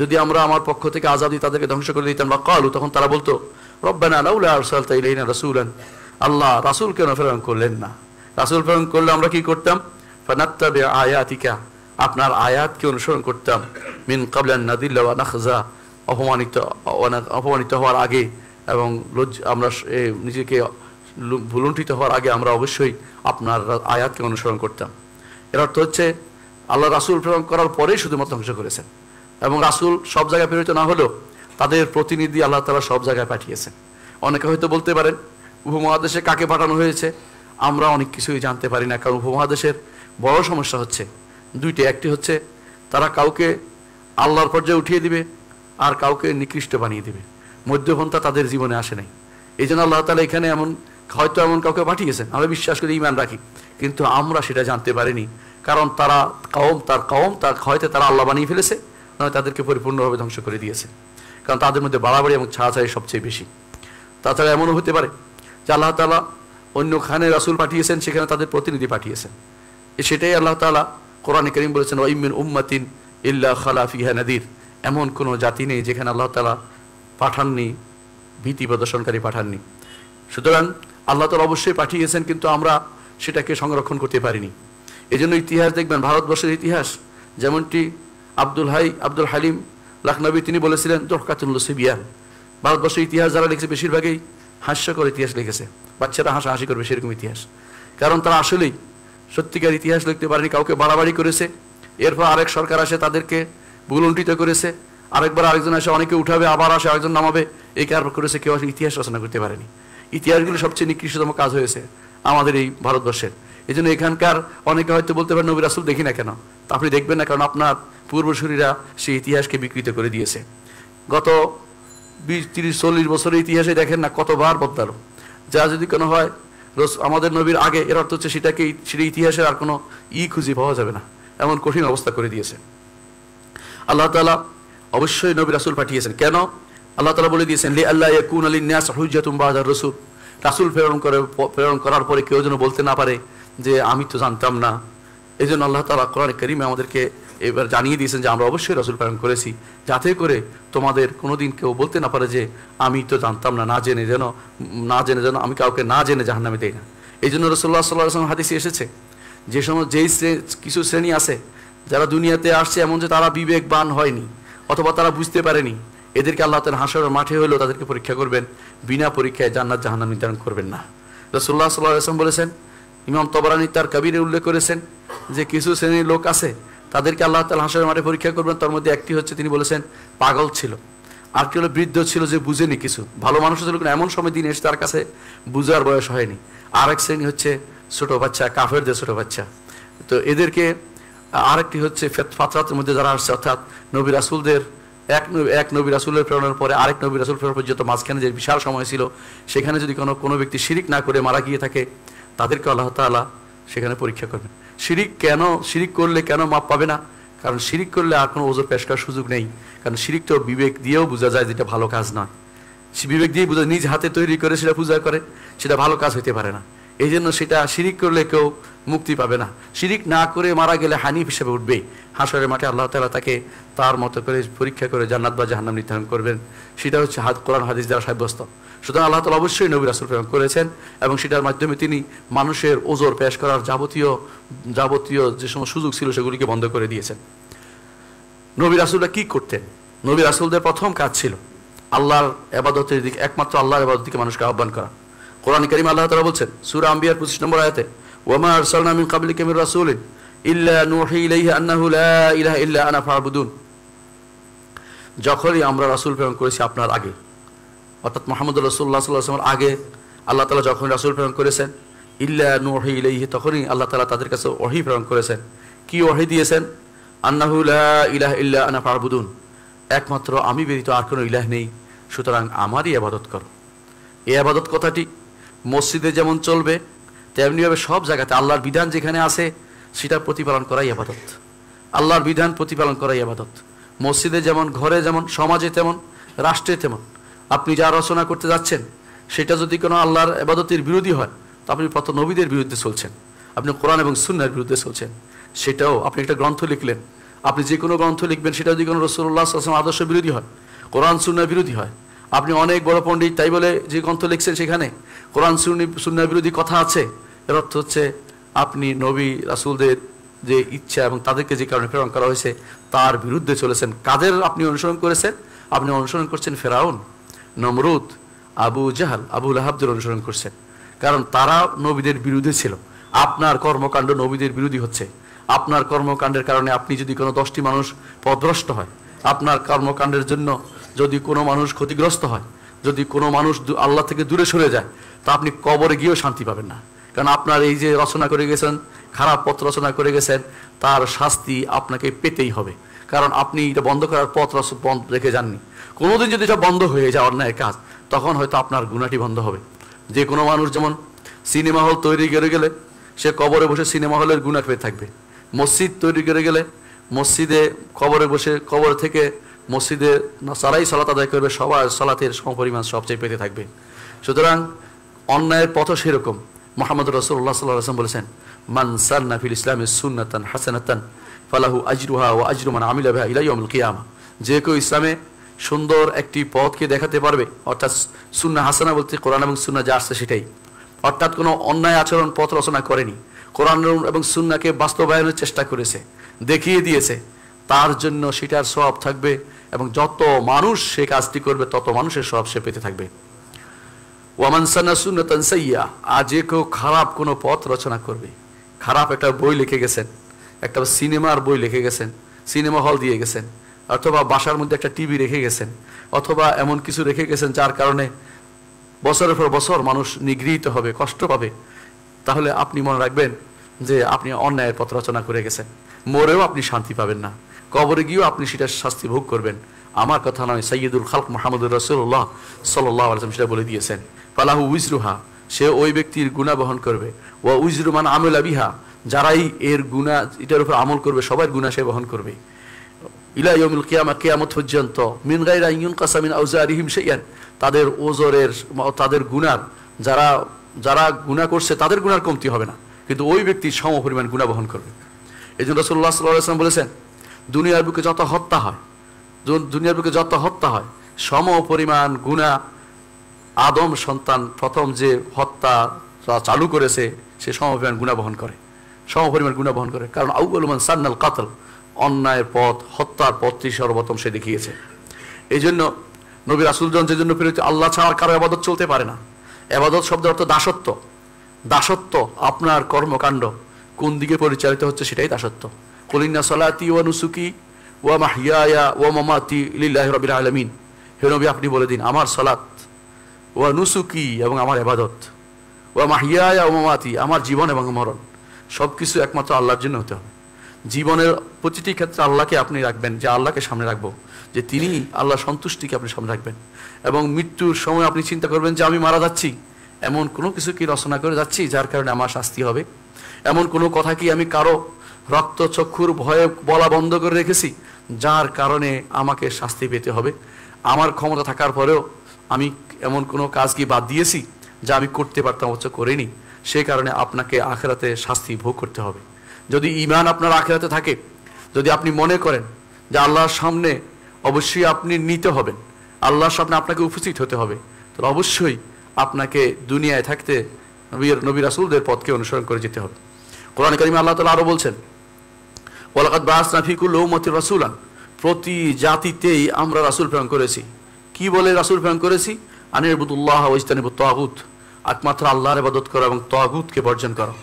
যদি আমরা আমার পক্ষ থেকে আযাব দিয়ে তাদেরকে ধ্বংস করে দিতাম, লাকালু, তখন তারা বলতো, রব্বানা লাউলা আরসালতা ইলাইনা রাসূলান, আল্লাহ রাসূল কেন প্রেরণ করলেন না? রাসূল প্রেরণ করলে আমরা কি করতাম? ফানাত্তাবি আয়াতিকা, আপনার আয়াতকে অনুসরণ করতাম, মিন ক্বাবলা আন নাদিল্লা ওয়া নাখজা, অপমানিত হওয়ার আগে এবং আমরা নিজেকে ভুলুণ্ঠিত হওয়ার আগে আমরা অবশ্যই আপনার আয়াতকে অনুসরণ করতাম। এর অর্থ হচ্ছে আল্লাহ রাসূল প্রেরণ করার পরেই শুধুমাত্র ধ্বংস করেছেন, এবং রাসূল সব জায়গায় প্রেরিত না হলেও তাদের প্রতিনিধি আল্লাহ তাআলা সব জায়গায় পাঠিয়েছেন। অনেকে হয়তো বলতে পারেন উপমহাদেশে কাকে পাঠানো হয়েছে, আমরা অনেক কিছুই জানতে পারি না, কারণ উপমহাদেশের বড় সমস্যা হচ্ছে দুইটি। একটি হচ্ছে তারা কাউকে আল্লাহর পর্যায়ে উঠিয়ে দিবে আর কাউকে নিকৃষ্ট বানিয়ে দিবে, মধ্যপন্থা তাদের জীবনে আসে নাই। এই জন্য আল্লাহ তাআলা এখানে হয়তো এমন কাউকে পাঠিয়েছেন, আমরা বিশ্বাস করি, ঈমান রাখি, কিন্তু আমরা সেটা জানতে পারিনি, কারণ তার হয়তো তারা আল্লাহ বানিয়ে ফেলেছে, নয় তাদেরকে পরিপূর্ণভাবে ধ্বংস করে দিয়েছে, কারণ তাদের মধ্যে বাড়াবাড়ি এবং ছাড়াছাড়ি সবচেয়ে বেশি। তাছাড়া এমনও হতে পারে যে আল্লাহ তাআলা অন্যখানে রাসূল পাঠিয়েছেন, সেখানে তাদের প্রতিনিধি পাঠিয়েছেন। সেটাই আল্লাহ তাআলা কোরআনে কারীম বলেছেন, ওয়া মিন উম্মাতিন ইল্লা খালা ফিহা নাদির, এমন কোনো জাতি নেই যেখানে আল্লাহ তাআলা পাঠাননি, ভীতি প্রদর্শনকারী পাঠাননি। সুতরাং আল্লাহ তাআলা অবশ্যই পাঠিয়েছেন, কিন্তু আমরা সেটাকে সংরক্ষণ করতে পারিনি। এই জন্য ইতিহাস দেখবেন, ভারতবর্ষের ইতিহাস, যেমনটি আব্দুল হালিম লাখনবী তিনি বলেছিলেন, দহকাতুল সিবিয়ান, ভারতবর্ষের ইতিহাস যারা লিখেছে বেশিরভাগই হাস্যকর ইতিহাস লিখেছে, বাচ্চারা হাসাহাসি করবে সেরকম ইতিহাস, কারণ তারা আসলেই সত্যিকার ইতিহাস লিখতে পারেনি। কাউকে বাড়াবাড়ি করেছে, এরপর আরেক সরকার আসে তাদেরকে ভুলুণ্ঠিত করেছে, আরেকবার আরেকজন আসে অনেকে উঠাবে, আবার আসে আরেকজন নামাবে, এই কারণ করেছে, কেউ আসে ইতিহাস রচনা করতে পারেনি। ইতিহাসগুলো সবচেয়ে নিকৃষ্টতম কাজ হয়েছে আমাদের এই ভারতবর্ষের। এই জন্য এখানকার অনেকে হয়তো বলতে পারেন নবী রাসূল দেখি না কেন, তা আপনি দেখবেন না, কারণ আপনার পূর্বসূরীরা সেই ইতিহাসকে বিকৃত করে দিয়েছে। গত 20-30-40 বছরের ইতিহাসে দেখেন না কতবার বদলালো। যা যদি কোনো হয় আমাদের নবীর আগে, এর অর্থ হচ্ছে সেটা ইতিহাসের আর কোনো খুঁজে পাওয়া যাবে না, এমন কঠিন অবস্থা করে দিয়েছে। আল্লাহ তাআলা অবশ্যই নবী রাসূল পাঠিয়েছেন। কেন? আল্লাহ তাআলা বলে দিয়েছেন, লিআল্লা ইয়াকুনা লিন-নাস হুজ্জাতুন বা'দার রাসূল, রাসূল প্রেরণ করার পরে কেউ যেন বলতে না পারে যে আমি তো জানতাম না, এই জন্য আল্লাহ তাআলা কোরআন কারীমে আমাদেরকে এবার জানিয়ে দিয়েছেন যে আমরা অবশ্যই রাসূল প্রেরণ করেছি, যাতে করে তোমাদের কোনোদিন কেউ বলতে না পারে যে আমি তো জানতাম না, না জেনে যেন আমি কাউকে না জেনে জাহান্নামে দেই না। এই জন্য রাসূলুল্লাহ সাল্লাল্লাহু আলাইহি ওয়াসাল্লাম হাদিসে এসেছে যে সময় কিছু শ্রেণী আছে যারা দুনিয়াতে আসছে এমন যে তারা বিবেকবান হয়নি অথবা তারা বুঝতে পারেনি, এদেরকে আল্লাহ তাআলা হাশরের মাঠে হলেও তাদেরকে পরীক্ষা করবেন, বিনা পরীক্ষায় জান্নাত জাহান্নাম নির্ধারণ করবেন না। রাসূলুল্লাহ সাল্লাল্লাহু আলাইহি ওয়াসাল্লাম বলেছেন, ইমাম তবরানী তার কাবীরে উল্লেখ করেছেন যে কিছু শ্রেণীর লোক আছে তাদেরকে আল্লাহ তাআলা হাশরের মাঠে পরীক্ষা করবেন। তার মধ্যে একটি হচ্ছে, তিনি বলেছেন, পাগল ছিল, আর কি হলো বৃদ্ধ ছিল যে বুঝেনি কিছু। ভালো মানুষ ছিল কিন্তু এমন সময় দিন এসে তার কাছে বুঝার বয়স হয়নি। আর এক শ্রেণী হচ্ছে ছোট বাচ্চা, কাফেরদের ছোট বাচ্চা। তো এদেরকে আরেকটি হচ্ছে ফাতরাতের মধ্যে যারা আসছে, অর্থাৎ নবী রাসূলদের এক নবী রাসূলের প্রেরণের পরে আরেক নবী রাসূল প্রেরণ পর্যন্ত মাঝখানে যে বিশাল সময় ছিল, সেখানে যদি কোনো ব্যক্তি শিরিক না করে মারা গিয়ে থাকে, তাদেরকে আল্লাহ তাআলা সেখানে পরীক্ষা করবেন। শিরিক করলে কেন মাপ পাবে না? কারণ শিরিক করলে আর কোনো ওজর পেশ করার সুযোগ নেই। কারণ শিরিক তো বিবেক দিয়েও বোঝা যায় যেটা ভালো কাজ নয়। বিবেক দিয়ে বোঝা, নিজ হাতে তৈরি করে সেটা পূজা করে, সেটা ভালো কাজ হইতে পারে না। এই জন্য সেটা শিরিক করলে কেউ মুক্তি পাবে না। শিরিক না করে মারা গেলে হানিফ হিসেবে উঠবেই। হাশরের মাঠে আল্লাহ তাআলা তাকে তার মতো করে পরীক্ষা করে জান্নাত বা জাহান্নাম নির্ধারণ করবেন। সেটা হচ্ছে কোরআন হাদিস দ্বারা সাব্যস্ত। সুতরাং আল্লাহ তাআলা অবশ্যই নবী রাসূল প্রেরণ করেছেন এবং সেটার মাধ্যমে তিনি মানুষের ওজর পেশ করার যাবতীয় যে সমস্ত সুযোগ ছিল সেগুলিকে বন্ধ করে দিয়েছেন। নবী রাসূলরা কি করতেন? নবী রাসূলদের প্রথম কাজ ছিল আল্লাহর ইবাদতের দিকে, একমাত্র আল্লাহর ইবাদতের দিকে মানুষকে আহ্বান করা। কোরআন কারীমে আল্লাহ তাআলা বলছেন সূরা আম্বিয়ার 25 নম্বর আয়াতে, ওয়ামা আরসালনা মিন ক্বাবলিকা মির রাসূলিন ইল্লা নূহি ইলাইহি আন্নাহু লা ইলাহা ইল্লা আনা ফা'বুদুন। যখনই আমরা রাসূল প্রেরণ করেছি আপনার আগে, অর্থাৎ মুহাম্মদ রাসূলুল্লাহ সাল্লাল্লাহু আলাইহি ওয়াসাল্লামের আগে আল্লাহ তাআলা যখন রাসূল প্রেরণ করেছেন, ইল্লা নূহি ইলাইহি, তখনই আল্লাহ তাআলা তাদের কাছে ওহী প্রেরণ করেছেন। কি ওহী দিয়েছেন? আন্নাহু লা ইলাহা ইল্লা আনা ফা'বুদুন, একমাত্র আমি ব্যতীত আর কোনো ইলাহ নেই, সুতরাং আমারই ইবাদত করো। এই ইবাদত কথাটি মসজিদে যেমন চলবে তেমনিভাবে সব জায়গাতে আল্লাহর বিধান যেখানে আছে সেটা প্রতিপালন করাই ইবাদত। আল্লাহর বিধান প্রতিপালন করাই ইবাদত। মসজিদে যেমন, ঘরে যেমন, সমাজে তেমন, রাষ্ট্রে তেমন। আপনি যা রচনা করতে যাচ্ছেন সেটা যদি কোনো আল্লাহর ইবাদতের বিরোধী হয় তো আপনি প্রথম নবীদের বিরুদ্ধে চলছেন, আপনি কোরআন এবং সুন্নাহর বিরুদ্ধে চলছেন। সেটাও আপনি একটা গ্রন্থ লিখলেন, আপনি যে কোনো গ্রন্থ লিখবেন সেটা যদি কোনো রাসূলুল্লাহ সাল্লাল্লাহু আলাইহি ওয়াসাল্লাম আদর্শ বিরোধী হয়, কোরআন সুন্নাহর বিরোধী হয়, আপনি অনেক বড় পণ্ডিত তাই বলে যে গ্রন্থ লিখছেন সেখানে কোরআন সুন্নাহর বিরোধী কথা আছে, এর অর্থ হচ্ছে আপনি নবী রাসূলদের যে ইচ্ছা এবং তাদেরকে যে কারণে প্রেরণ করা হয়েছে তার বিরুদ্ধে চলেছেন। কাদের আপনি অনুসরণ করেছেন? আপনি অনুসরণ করছেন ফেরাউন, নমরুদ, আবু জাহাল, আবু লাহাবদের অনুসরণ করছেন, কারণ তারা নবীদের বিরুদ্ধে ছিল। আপনার কর্মকাণ্ড নবীদের বিরোধী হচ্ছে। আপনার কর্মকাণ্ডের কারণে আপনি যদি কোনো 10টি মানুষ পথভ্রষ্ট হয়, আপনার কর্মকাণ্ডের জন্য যদি কোনো মানুষ ক্ষতিগ্রস্ত হয়, যদি কোনো মানুষ আল্লাহ থেকে দূরে সরে যায়, তা আপনি কবরে গিয়েও শান্তি পাবেন না। কারণ আপনার এই যে রচনা করে গেছেন, খারাপ পথ রচনা করে গেছেন, তার শাস্তি আপনাকে পেতেই হবে। কারণ আপনি এটা বন্ধ করার পথ রেখে যাননি। কোনোদিন যদি এটা বন্ধ হয়ে যায় অন্যায় কাজ, তখন হয়তো আপনার গুনাহটি বন্ধ হবে। যে কোনো মানুষ যেমন সিনেমা হল তৈরি করে গেলে সে কবরে বসে সিনেমা হলের গুনাহ পেয়ে থাকবে, মসজিদ তৈরি করে গেলে মসজিদে কবরে বসে কবর থেকে মসজিদে সারাই সালাত আদায় করবে, সবার সালাতের সমপরিমাণ সবচেয়ে পেতে থাকবে। সুতরাং অন্যায়ের পথও সেরকম। মুহাম্মদ রাসূলুল্লাহ সাল্লাল্লাহু আলাইহি ওয়াসাল্লাম বলেছেন, মান সান্না ফিল ইসলামি সুন্নাতান হাসানাতান ফালাহু আজরুহা ওয়া আজরু মান আমিলা বিহা ইলা ইয়াউমিল কিয়ামা। যে কেউ ইসলামে সুন্দর একটি পথকে দেখাতে পারবে, অর্থাৎ সুন্নাহ হাসানা বলতে কোরআন এবং সুন্নাহ যা আসছে সেটাই, অর্থাৎ কোনো অন্যায় আচরণ পথ রচনা করেনি, কোরআন এবং সুন্নাহকে বাস্তবায়নের চেষ্টা করেছে, দেখিয়ে দিয়েছে, তার জন্য সেটার সওয়াব থাকবে এবং যত মানুষ সে কাজটি করবে তত মানুষের সওয়াব সে পেতে থাকবে। ওয়ামান সান্না সুন্নাতান সাইয়্যা, আর যে কেউ খারাপ কোনো পথ রচনা করবে, খারাপ একটা বই লিখে গেছেন, একটা সিনেমার বই লিখে গেছেন, সিনেমা হল দিয়ে গেছেন, অথবা বাসার মধ্যে একটা টিভি রেখে গেছেন, অথবা এমন কিছু রেখে গেছেন যার কারণে বছরের পর বছর মানুষ নিগৃহীত হবে, কষ্ট পাবে, তাহলে আপনি মনে রাখবেন যে আপনি অন্যায়ের পথ রচনা করে গেছেন। মরেও আপনি শান্তি পাবেন না, কবরে গিয়েও আপনি সেটার শাস্তি ভোগ করবেন। আমার কথা নয়, সাইয়্যিদুল খালক মুহাম্মদুর রাসূলুল্লাহ সাল্লাল্লাহু আলাইহি ওয়াসাল্লাম সেটা বলে দিয়েছেন। ফালাহু উজরুহা, সে ওই ব্যক্তির গুনাহ বহন করবে, ওয়া উজরু মান আমিলা বিহা, যারাই এর গুনাহ এটার উপর আমল করবে সবার গুনাহ সে বহন করবে। ইলা ইয়াউমিল কিয়ামা, কিয়ামত পর্যন্ত, মিন গায়রি আন ইউনকাসা মিন আওজারিহিম শাইআন, তাদের ওজরের, তাদের গুনাহ, যারা গুনাহ করছে তাদের গুনার কমতি হবে না, কিন্তু ওই ব্যক্তি সমপরিমাণ গুনাহ বহন করবে। এই জন্য রাসূলুল্লাহ সাল্লাল্লাহু আলাইহি ওয়াসাল্লাম বলেছেন, দুনিয়ার বুকে যত হত্যা হয়, সম পরিমাণ গুনাহ আদম সন্তান প্রথম যে হত্যা চালু করেছে সে সমপরিমাণ গুনাহ বহন করে। কারণ আউয়ালু মান সান্নাল কাতল, অন্যায়ের পথ, হত্যার পথটি সর্বপ্রথম সে দেখিয়েছে। এই জন্য নবী রাসূলগণ যে জন্য প্রেরিত, আল্লাহ ছাড়া কারো ইবাদত চলতে পারে না। ইবাদত শব্দের অর্থ দাসত্ব। আপনার কর্মকাণ্ড কোন দিকে পরিচালিত হচ্ছে সেটাই দাসত্ব। কুল ইন্না সলাতি ওয়া নুসুকি ওয়া মাহইয়ায়া ওয়া মামাতি লিল্লাহি রাব্বিল আলামিন। হে নবী, আপনি বলে দিন, আমার সালাত, ওয়া নুসুকি এবং আমার ইবাদত, ওয়া মাহইয়ায়া ওয়া মামাতি, আমার জীবন এবং মরণ, সবকিছু একমাত্র আল্লাহর জন্য হতে হবে। জীবনের প্রতিটি ক্ষেত্রে আল্লাহকে আপনি রাখবেন, যে আল্লাহকে সামনে রাখবো, যে তিনি আল্লাহ সন্তুষ্টিকে আপনি সামনে রাখবেন। এবং মৃত্যুর সময় আপনি চিন্তা করবেন যে আমি মারা যাচ্ছি, এমন কোনো কিছু কি রচনা করে যাচ্ছি যার কারণে আমার শাস্তি হবে? এমন কোনো কথা কি আমি কারো রক্ত চক্ষুর ভয়ে বলা বন্ধ করে রেখেছি যার কারণে আমাকে শাস্তি পেতে হবে? আমার ক্ষমতা থাকার পরেও আমি এমন কোনো কাজ কি বাদ দিয়েছি যা আমি করতে পারতাম অথচ করিনি? সেই কারণে আপনাকে আখিরাতে শাস্তি ভোগ করতে হবে। যদি ঈমান আপনার আখিরাতে থাকে, যদি আপনি মনে করেন যে আল্লাহর সামনে অবশ্যই আপনি নিতে হবেন, আল্লাহর সামনে আপনাকে উপস্থিত হতে হবে, তাহলে অবশ্যই আপনাকে দুনিয়ায় থাকতে নবী রাসূলদের পথকে অনুসরণ করে যেতে হবে। কোরআন কারিমে আল্লাহ তাআলা আরো বলছেন, ওয়ালাকাদ বাআসনা ফি কুল্লি উম্মাতির রাসূলান, প্রতি জাতিতেই আমরা রাসূল প্রেরণ করেছি। কি বলে রাসূল প্রেরণ করেছি? আনিবুদুল্লাহ ওয়া ইজতানিবুত তাগুত, একমাত্র আল্লাহর ইবাদত করো এবং তাগুতকে বর্জন করো।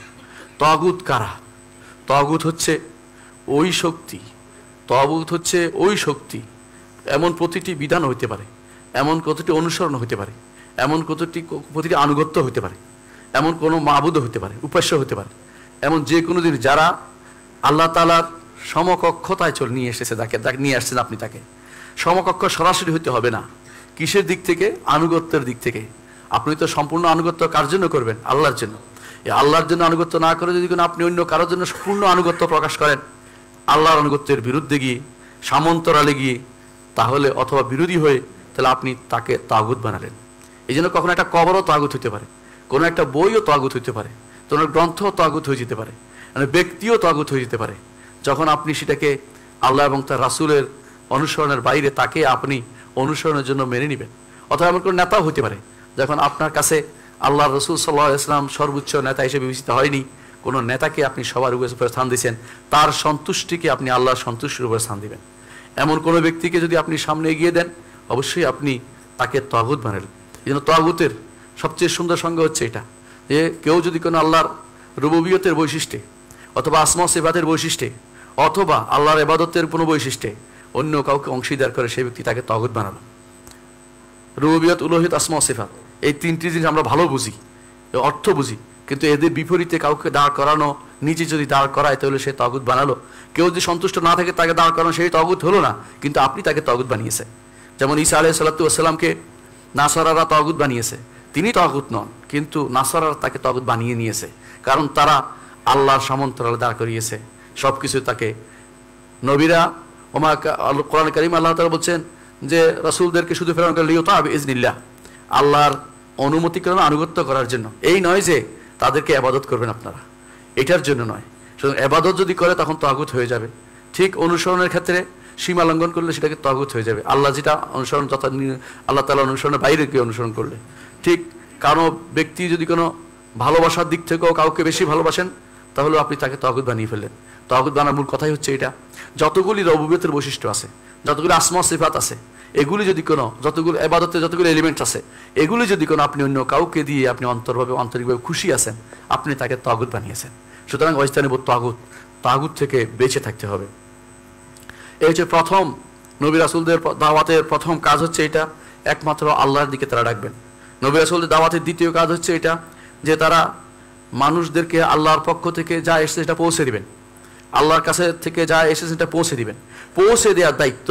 তাগুত কারা? তাগুত হচ্ছে ওই শক্তি, এমন প্রতিটি বিধান হইতে পারে, এমন প্রতিটি অনুসরণ হইতে পারে, এমন প্রতিটি আনুগত্য হইতে পারে, এমন কোনো মাবুদ হইতে পারে, উপাস্য হইতে পারে, এমন যে কোনো দিন যারা আল্লাহ তাআলার সমকক্ষতায় নিয়ে এসেছে, তাকে নিয়ে আসছেন আপনি, তাকে সমকক্ষ সরাসরি হইতে হবে না। কিসের দিক থেকে? আনুগত্যের দিক থেকে। আপনি তো সম্পূর্ণ আনুগত্য কার জন্য করবেন? আল্লাহর জন্য। এই আল্লাহর জন্য আনুগত্য না করে যদি কোনো আপনি অন্য কারোর জন্য পূর্ণ আনুগত্য প্রকাশ করেন, আল্লাহর আনুগত্যের বিরুদ্ধে গিয়ে, সামন্তরালে গিয়ে, তাহলে অথবা বিরোধী হয়ে, তাহলে আপনি তাকে তাগুত বানালেন। এই জন্য কখনো একটা কবরও তাগুত হইতে পারে, কোনো একটা বইও তাগুত হইতে পারে, কোনো গ্রন্থও তাগুত হয়ে যেতে পারে, মানে ব্যক্তিও তাগুত হয়ে যেতে পারে, যখন আপনি সেটাকে আল্লাহ এবং তার রাসূলের অনুসরণের বাইরে তাকে আপনি অনুসরণের জন্য মেনে নেবেন। অথবা এমন কোনো নেতাও হইতে পারে, যখন আপনার কাছে আল্লাহ রসুল সাল্লাল্লাহু আলাইহি ওয়াসাল্লাম সর্বোচ্চ নেতা হিসেবে বিবেচিত হয়নি, কোনো নেতাকে আপনি সবার উপরে স্থান দিয়েছেন, তার সন্তুষ্টিকে আপনি আল্লাহর সন্তুষ্টির উপরে স্থান দিবেন। এমন কোনো ব্যক্তিকে যদি আপনি সামনে এগিয়ে দেন, অবশ্যই আপনি তাকে তাগুত বানালেন। এই জন্য তাগুতের সবচেয়ে সুন্দর সংজ্ঞা হচ্ছে এটা, যে কেউ যদি কোনো আল্লাহর রুবুবিয়তের বৈশিষ্ট্যে অথবা আসমা সিফাতের বৈশিষ্ট্যে অথবা আল্লাহর ইবাদতের কোনো বৈশিষ্ট্যে অন্য কাউকে অংশীদার করে, সেই ব্যক্তি তাকে তাগুত বানালো। রুবুবিয়ত, উলুহিয়ত, আসমা সিফাত, এই তিনটি জিনিস আমরা ভালো বুঝি, অর্থ বুঝি, কিন্তু এদের বিপরীতে কাউকে দাঁড় করানো, নিজে যদি দাঁড় করায় তাহলে সে তাগুত বানালো। কেউ যদি সন্তুষ্ট না থাকে তাকে দাঁড় করানো, সেই তাগুত হলো না, কিন্তু আপনি তাকে তাগুত বানিয়েছে। যেমন ঈসা আলাইহিস সালাতু ওয়াস সালামকে নাসারারা তাগুত বানিয়েছে, তিনি তাগুত নন, কিন্তু নাসারারা তাকে তাগুত বানিয়ে নিয়েছে, কারণ তারা আল্লাহর সামন্তরালে দাঁড় করিয়েছে সবকিছু তাকে। নবীরা কোরআন কারীম আল্লাহ তাআলা বলছেন যে রাসূলদেরকে শুধু প্রেরণ করেন লিইউতা বিইজনিল্লাহ, আল্লাহর অনুমতিক্রমে আনুগত্য করার জন্য। এই নয় যে তাদেরকে ইবাদত করবেন আপনারা, এটার জন্য নয়। সুতরাং ইবাদত যদি করে তখন তাগুত হয়ে যাবে। ঠিক অনুসরণের ক্ষেত্রে সীমা লঙ্ঘন করলে সেটাকে তাগুত হয়ে যাবে। আল্লাহ যেটা অনুসরণ, তথা আল্লাহ তাআলা অনুসরণের বাইরে কেউ অনুসরণ করলে, ঠিক কারো ব্যক্তি যদি কোনো ভালোবাসার দিক থেকেও কাউকে বেশি ভালোবাসেন, তাহলে আপনি তাকে তাগুত বানিয়ে ফেললেন। তাগুত বানার মূল কথাই হচ্ছে এটা, যতগুলি রুবুবিয়তের বৈশিষ্ট্য আছে, যতগুলি আসমা সিফাত আছে, এগুলি যদি কোনো, যতগুলো ইবাদতের যতগুলো এলিমেন্টস আছে, এগুলি যদি কোনো আপনি অন্য কাউকে দিয়ে আপনি আন্তরিকভাবে খুশি আছেন, আপনি তাকে তাগুত বানিয়েছেন। সুতরাং ওয়াজতানিবুত তাগুত, তাগুত থেকে বেঁচে থাকতে হবে। এই হচ্ছে প্রথম নবী রাসূলদের দাওয়াতের প্রথম কাজ হচ্ছে এটা, একমাত্র আল্লাহর দিকে তারা ডাকবেন। নবী রাসূলদের দাওয়াতের দ্বিতীয় কাজ হচ্ছে এটা, যে তারা মানুষদেরকে আল্লাহর পক্ষ থেকে যা এসেছে সেটা পৌঁছে দিবেন, আল্লাহর কাছে থেকে যা এসেছে সেটা পৌঁছে দিবেন। পৌঁছে দেওয়ার দায়িত্ব,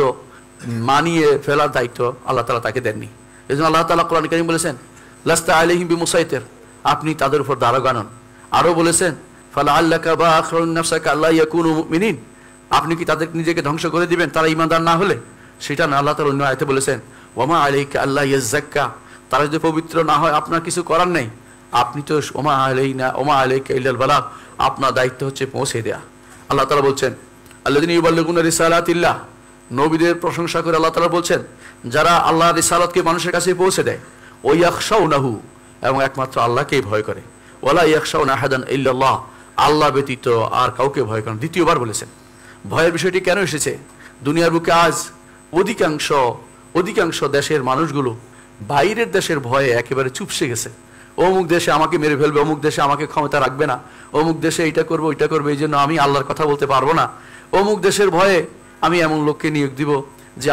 মানিয়ে ফেলার দায়িত্ব আল্লাহ তাআলা তাকে দেননি। এই জন্য আল্লাহ তাআলা কোরআন কারীম বলেছেন, লাস্তা আলাইহিম বিমুসাইতির, আপনি তাদের উপর দারোগা নন। আরও বলেছেন, ফালাআল্লাকা বাখিরুন নাফসাকা আল্লা ইয়াকুনু মুমিনিন, আপনি কি তাদের নিজেকে ধ্বংস করে দিবেন তারা ঈমানদার না হলে? সেটা না, আল্লাহ তাআলা অন্য আয়াতে বলেছেন, ওয়ামা আলাইকা আল্লা ইয়াযাক্কা, তারা যদি পবিত্র না হয় আপনার কিছু করার নেই, আপনি তো ওমা আলাইকা ইল্লাল বালাগ, আপনার দায়িত্ব হচ্ছে পৌঁছে দেয়া। আল্লাহ তাআলা বলছেন আল্লাযীনা ইউবাল্লিগুনা রিসালাতিল্লাহ, নবীদের প্রশংসা করে আল্লাহ তাআলা বলছেন যারা আল্লাহর রিসালাতকে মানুষের কাছে পৌঁছে দেয়, ওয়া ইয়াখশাউনাহু, এবং একমাত্র আল্লাহকেই ভয় করে, ওয়ালা ইয়াখশাউনা আহাদান ইল্লাল্লাহ, আল্লাহ ব্যতীত আর কাউকে ভয় করে না। দ্বিতীয়বার বলেছেন। ভয়ের বিষয়টি কেন এসেছে? দুনিয়ার বুকে আজ অধিকাংশ দেশের মানুষগুলো বাইরের দেশের ভয়ে একেবারে চুপসে গেছে। অমুক দেশে আমাকে মেরে ফেলবে, অমুক দেশে আমাকে ক্ষমতা রাখবে না, অমুক দেশে এইটা করবো ওইটা করবে, এই জন্য আমি আল্লাহর কথা বলতে পারবো না, অমুক দেশের ভয়ে আমি এমন লোককে নিয়োগ দিব যে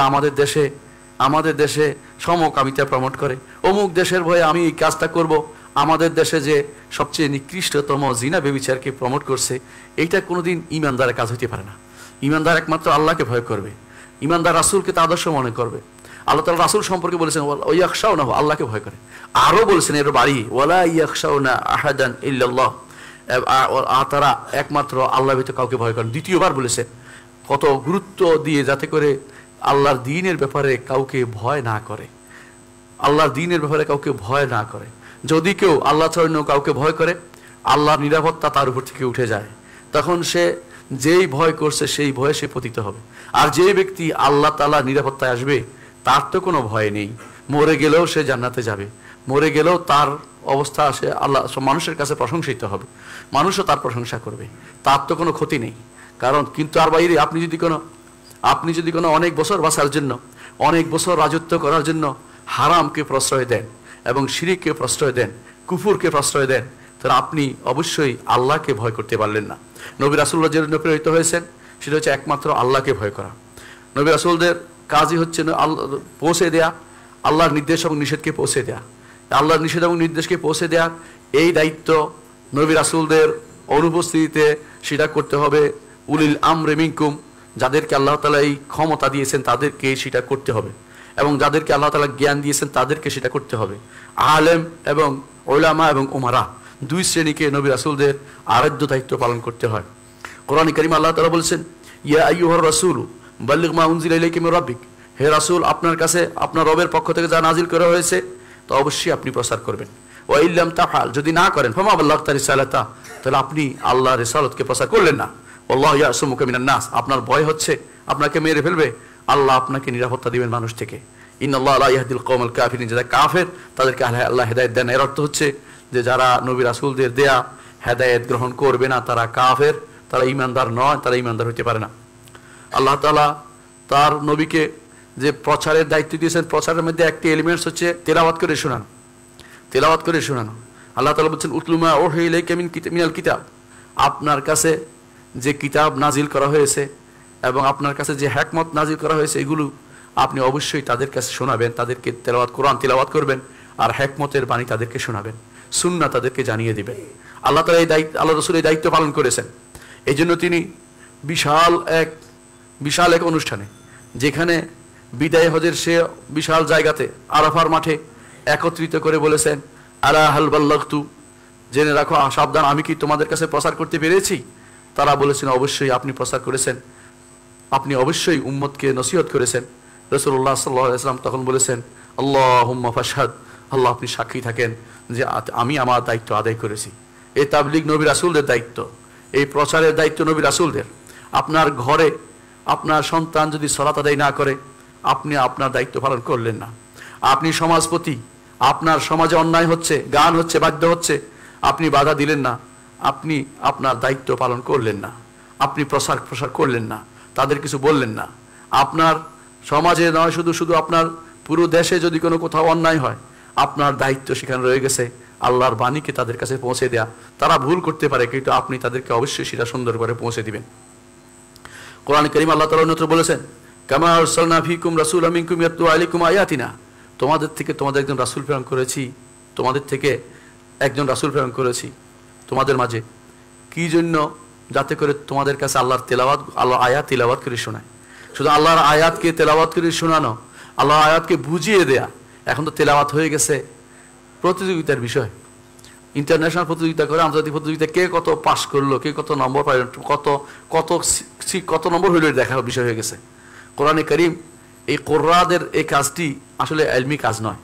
আমাদের দেশে সমকামিতা প্রমোট করে, অমুক দেশের ভয়ে আমি এই কাজটা করব, আমাদের দেশে যে সবচেয়ে নিকৃষ্টতম জিনা ব্যভিচারকে প্রমোট করছে, এইটা কোনোদিন ইমানদারের কাজ হতে পারে না। ইমানদার একমাত্র আল্লাহকে ভয় করবে, ইমানদার রাসূলকে তা আদর্শ মনে করবে। আল্লাহ তাআলা রাসূল সম্পর্কে বলেছেন ওয়া ইয়াখশাউনাহু, আল্লাহকে ভয় করে। আরও বলেছেন এর বাড়ি ওয়ালা ইয়াখশাউনা আহাদান ইল্লাল্লাহ, তারা একমাত্র আল্লাহ ব্যতীত কাউকে ভয় করেন। দ্বিতীয়বার বলেছে কত গুরুত্ব দিয়ে, যাতে করে আল্লাহর দ্বীনের ব্যাপারে কাউকে ভয় না করে, আল্লাহর দ্বীনের ব্যাপারে কাউকে ভয় না করে। যদি কেউ আল্লাহ ছাড়া অন্য কাউকে ভয় করে, আল্লাহর নিরাপত্তা তার উপর থেকে উঠে যায়, তখন সে যেই ভয় করছে সেই ভয়ে সে পতিত হবে। আর যে ব্যক্তি আল্লাহ তাআলার নিরাপত্তায় আসবে, তার তো কোনো ভয় নেই, মরে গেলেও সে জান্নাতে যাবে, মরে গেলেও তার অবস্থা সে আল্লাহ মানুষের কাছে প্রশংসিত হবে, মানুষও তার প্রশংসা করবে, তার তো কোনো ক্ষতি নেই। কারণ কিন্তু আর বাইরে আপনি যদি কোনো অনেক বছর বাঁচার জন্য, অনেক বছর রাজত্ব করার জন্য হারামকে প্রশ্রয় দেন এবং শিরিককে প্রশ্রয় দেন, কুফুরকে প্রশ্রয় দেন, তাহলে আপনি অবশ্যই আল্লাহকে ভয় করতে পারলেন না। নবী রাসূলুল্লাহ যে জন্য প্রেরিত হয়েছেন সেটা হচ্ছে একমাত্র আল্লাহকে ভয় করা। নবী রাসূলদের কাজই হচ্ছে পৌঁছে দেয়া আল্লাহর নির্দেশ এবং নিষেধকে পৌঁছে দেয়া, আল্লাহর নিষেধ এবং নির্দেশকে পৌঁছে দেয়া, এই দায়িত্ব নবী রাসূলদের অনুপস্থিতিতে সেটা করতে হবে উলিল আমরি মিনকুম, যাদেরকে আল্লাহ তাআলা এই ক্ষমতা দিয়েছেন তাদেরকে সেটা করতে হবে, এবং যাদেরকে আল্লাহ তাআলা জ্ঞান দিয়েছেন তাদেরকে সেটা করতে হবে। আলেম এবং উলামা এবং উমারা, দুই শ্রেণীকে নবী রাসূলদের আরাধ্য দায়িত্ব পালন করতে হয়। কোরআন কারীমে আল্লাহ তাআলা বলেছেন ইয়া আইয়ুহার রাসূলু বাল্লিগ মা উনজিলা ইলাইকা মির রাব্বিক, হে রাসূল আপনার কাছে আপনার রবের পক্ষ থেকে যা নাজিল করা হয়েছে তা অবশ্যই আপনি প্রচার করবেন। ওয়া ইল্লাম তাফআল, যদি না করেন ফামা বাল্লাগতা রিসালাতা, তাহলে আপনি আল্লাহর রিসালাতকে প্রচার করলেন না। আল্লাহু ইয়াসুমুকা মিনান নাস, আপনার ভয় হচ্ছে আপনাকে মেরে ফেলবে, আল্লাহ আপনাকে নিরাপত্তা দিবেন মানুষ থেকে। ইন্নাল্লাহা লা ইয়াহদিল কওমাল কাফিরিন, যারা কাফের তাদেরকে আল্লাহ হেদায়েত দেন। এর অর্থ হচ্ছে যে যারা নবী রাসূলদের দেয়া হেদায়েত গ্রহণ করবে না তারা কাফের, তারা ঈমানদার নয়, তারা ঈমানদার হতে পারে না। আল্লাহ তাআলা তার নবীকে যে প্রচারের দায়িত্ব দিয়েছেন, প্রচারের মধ্যে একটি এলিমেন্টস হচ্ছে তেলাওয়াত করে শোনানো। আল্লাহ তাআলা বলছেন উতলুমা ওহিয়া ইলাইকা মিনাল কিতাব, আপনার কাছে যে কিতাব নাজিল করা হয়েছে এবং আপনার কাছে যে হিকমত নাজিল করা হয়েছে, এগুলো আপনি অবশ্যই তাদের কাছে শোনাবেন, তাদেরকে কোরআন তেলাওয়াত করবেন, আর হিকমতের বাণী তাদেরকে শোনাবেন, সুন্নাহ তাদেরকে জানিয়ে দিবেন। আল্লাহ তাআলা আল্লাহ রাসূল এই দায়িত্ব পালন করেছেন। এই জন্য তিনি বিশাল এক অনুষ্ঠানে, যেখানে বিদায় হজের সে বিশাল জায়গাতে আরাফার মাঠে একত্রিত করে বলেছেন আলা হাল বাল্লাগতু, জেনে রাখো সাবধান, আমি কি তোমাদের কাছে প্রচার করতে পেরেছি? তারা বলেছেন অবশ্যই আপনি প্রচার করেছেন, আপনি অবশ্যই উম্মতকে নসিহত করেছেন। রাসূলুল্লাহ সাল্লাল্লাহু আলাইহি ওয়াসাল্লাম তখন বলেছেন আল্লাহুম্মা ফাশহাদ, আল্লাহ আপনি সাক্ষী থাকেন যে আমি আমার দায়িত্ব আদায় করেছি। এই তাবলীগ নবী রাসূলদের দায়িত্ব, এই প্রচারের দায়িত্ব নবী রাসূলদের। আপনার ঘরে আপনার সন্তান যদি সালাত আদায় না করে, আপনি আপনার দায়িত্ব পালন করলেন না। আপনি সমাজপতি, আপনার সমাজে অন্যায় হচ্ছে, গান হচ্ছে, বাদ্য হচ্ছে, আপনি বাধা দিলেন না, আপনি আপনার দায়িত্ব পালন করলেন না, আপনি প্রসার করলেন না, তাদের কিছু বললেন না। আপনার সমাজে নয়, শুধু আপনার পুরো দেশে যদি কোনো কোথাও অন্যায় হয়, আপনার দায়িত্ব সেখানে রয়ে গেছে আল্লাহর বাণীকে তাদের কাছে পৌঁছে দেয়া। তারা ভুল করতে পারে, কিন্তু আপনি তাদেরকে অবশ্যই সেটা সুন্দর করে পৌঁছে দিবেন। কোরআন কারীম আল্লাহ তাআলা অন্যত্র বলেছেন কামা আরসালনা ফীকুম রাসূলাম মিনকুম ইয়াতলু আলাইকুম আয়াতিনা, তোমাদের একজন রাসূল প্রেরণ করেছি তোমাদের মাঝে। কি জন্য? যাতে করে তোমাদের কাছে আল্লাহর আয়াত তেলাওয়াত করে শোনায়। শুধু আল্লাহর আয়াতকে তেলাওয়াত করে শোনানো, আল্লাহর আয়াতকে বুঝিয়ে দেয়া। এখন তো তেলাওয়াত হয়ে গেছে প্রতিযোগিতার বিষয়, ইন্টারন্যাশনাল প্রতিযোগিতা করে, আন্তর্জাতিক প্রতিযোগিতা, কে কত পাস করলো, কে কত নম্বর পাইল, কত নম্বর হইল দেখার বিষয় হয়ে গেছে। কোরআনে কারীম এই কোরআদের এই কাজটি আসলে ইলমি কাজ নয়।